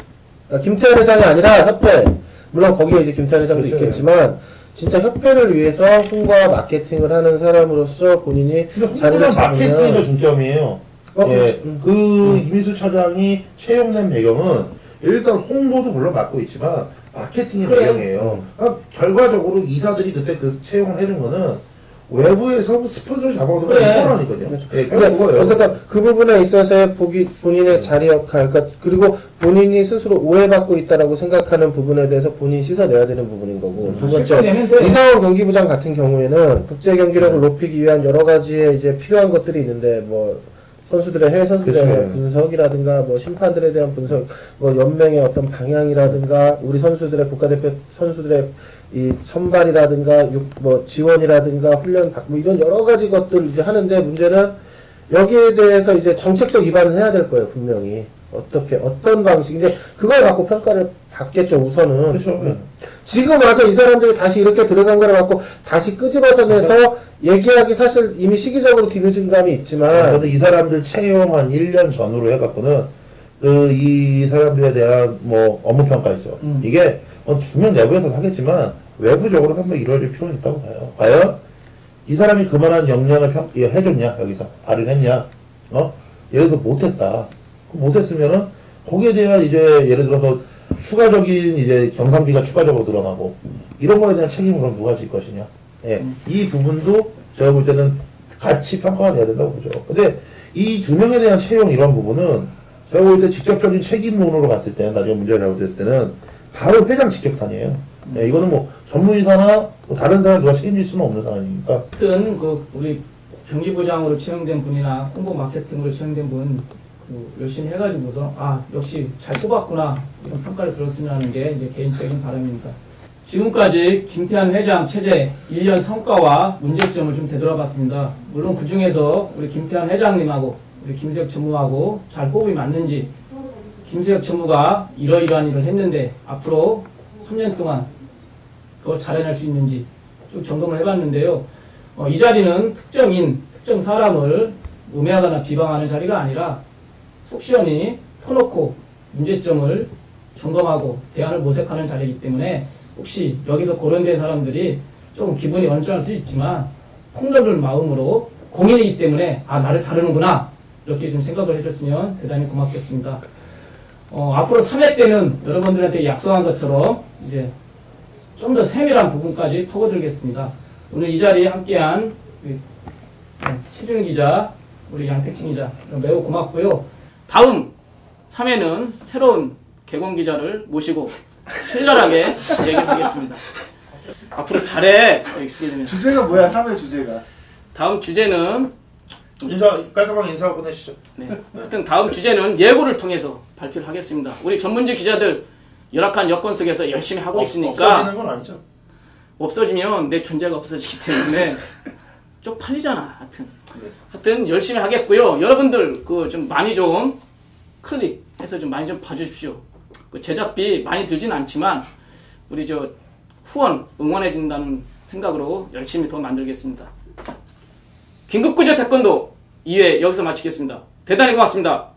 김태현 회장이 아니라 협회 물론 거기에 이제 김태현 회장도 그렇죠. 있겠지만 진짜 협회를 위해서 홍보와 마케팅을 하는 사람으로서 본인이 자리를 홍보나 마케팅이 더 잡으면 중점이에요. 예, 그 이민수 차장이 채용된 배경은 일단 홍보도 물론 맡고 있지만 마케팅의 배경이에요. 그러니까 결과적으로 이사들이 그때 그 채용을 해준 거는 외부에서 스폰서를 잡아오는 건 이거라니까요. 예, 그거예요. 어쨌든 그 부분에 있어서의 본인의 자리 역할, 그러니까 그리고 본인이 스스로 오해받고 있다라고 생각하는 부분에 대해서 본인이 씻어내야 되는 부분인 거고. 두 실천되면 번째, 돼. 이상원 경기부장 같은 경우에는 국제 경기력을 높이기 위한 여러 가지의 이제 필요한 것들이 있는데 뭐 선수들의 해외 선수들의 그렇죠. 분석이라든가 뭐 심판들에 대한 분석, 뭐 연맹의 어떤 방향이라든가 우리 선수들의 국가대표 선수들의 이 선발이라든가 뭐 지원이라든가 훈련 뭐 이런 여러 가지 것들 이제 하는데 문제는 여기에 대해서 이제 정책적 위반을 해야 될 거예요 분명히. 어떻게 어떤 방식 이제 그걸 갖고 평가를 받겠죠 우선은. 그렇죠. 지금 와서 이 사람들이 다시 이렇게 들어간 거를 갖고 다시 끄집어서내서 얘기하기 사실 이미 시기적으로 뒤늦은 감이 있지만 그래도 이 사람들 채용 한 1년 전으로 해갖고는 이 사람들에 대한 뭐 업무 평가이죠. 이게 분명 내부에서도 하겠지만 외부적으로 한번 이루어질 필요는 있다고 봐요. 과연 이 사람이 그만한 역량을 해줬냐 여기서 발휘했냐? 예를 들어서 못했다. 못했으면은 거기에 대한 이제 예를 들어서 추가적인 이제 경상비가 추가적으로 늘어나고 이런 거에 대한 책임을 그럼 누가 질 것이냐. 예. 이 부분도 제가 볼 때는 같이 평가가 돼야 된다고 보죠. 근데 이 두 명에 대한 채용 이런 부분은 제가 볼 때 직접적인 책임론으로 갔을 때 나중에 문제가 잘못됐을 때는 바로 회장 직격탄이에요. 예, 이거는 뭐 전무이사나 뭐 다른 사람 누가 책임질 수는 없는 상황이니까. 어떤 그 우리 경기부장으로 채용된 분이나 홍보 마케팅으로 채용된 분 열심히 해가지고서 역시 잘 뽑았구나 이런 평가를 들었으면 하는 게 이제 개인적인 바람입니다. 지금까지 김태환 회장 체제 1년 성과와 문제점을 좀 되돌아봤습니다. 물론 그 중에서 우리 김태환 회장님하고 우리 김세혁 전무하고 잘 호흡이 맞는지, 김세혁 전무가 이러이러한 일을 했는데 앞으로 3년 동안 더 잘해낼 수 있는지 쭉 점검을 해봤는데요. 이 자리는 특정 사람을 음해하거나 비방하는 자리가 아니라 속 시원히 터놓고 문제점을 점검하고 대안을 모색하는 자리이기 때문에 혹시 여기서 거론된 사람들이 좀 기분이 언짢을 수 있지만 폭넓은 마음으로 공인이기 때문에 나를 다루는구나 이렇게 좀 생각을 해줬으면 대단히 고맙겠습니다. 앞으로 3회 때는 여러분들한테 약속한 것처럼 이제 좀 더 세밀한 부분까지 퍼거들겠습니다. 오늘 이 자리에 함께한 최준희 기자, 우리 양택진 기자 매우 고맙고요. 다음 3회는 새로운 개공 기자를 모시고 신랄하게 얘기를 하겠습니다. 앞으로 잘해. 주제가 뭐야? 3회 주제가. 다음 주제는 깔끔하게 인사하고 끝내시죠. 네. 하여튼 다음 주제는 예고를 통해서 발표를 하겠습니다. 우리 전문직 기자들 열악한 여건 속에서 열심히 하고 있으니까 없어지는 건 아니죠. 없어지면 내 존재가 없어지기 때문에 쪽팔리잖아. 하여튼 열심히 하겠고요. 여러분들 좀 많이 좀 클릭해서 좀 많이 좀 봐주십시오. 제작비 많이 들진 않지만 우리 후원 응원해준다는 생각으로 열심히 더 만들겠습니다. 긴급구조 태권도 2회 여기서 마치겠습니다. 대단히 고맙습니다.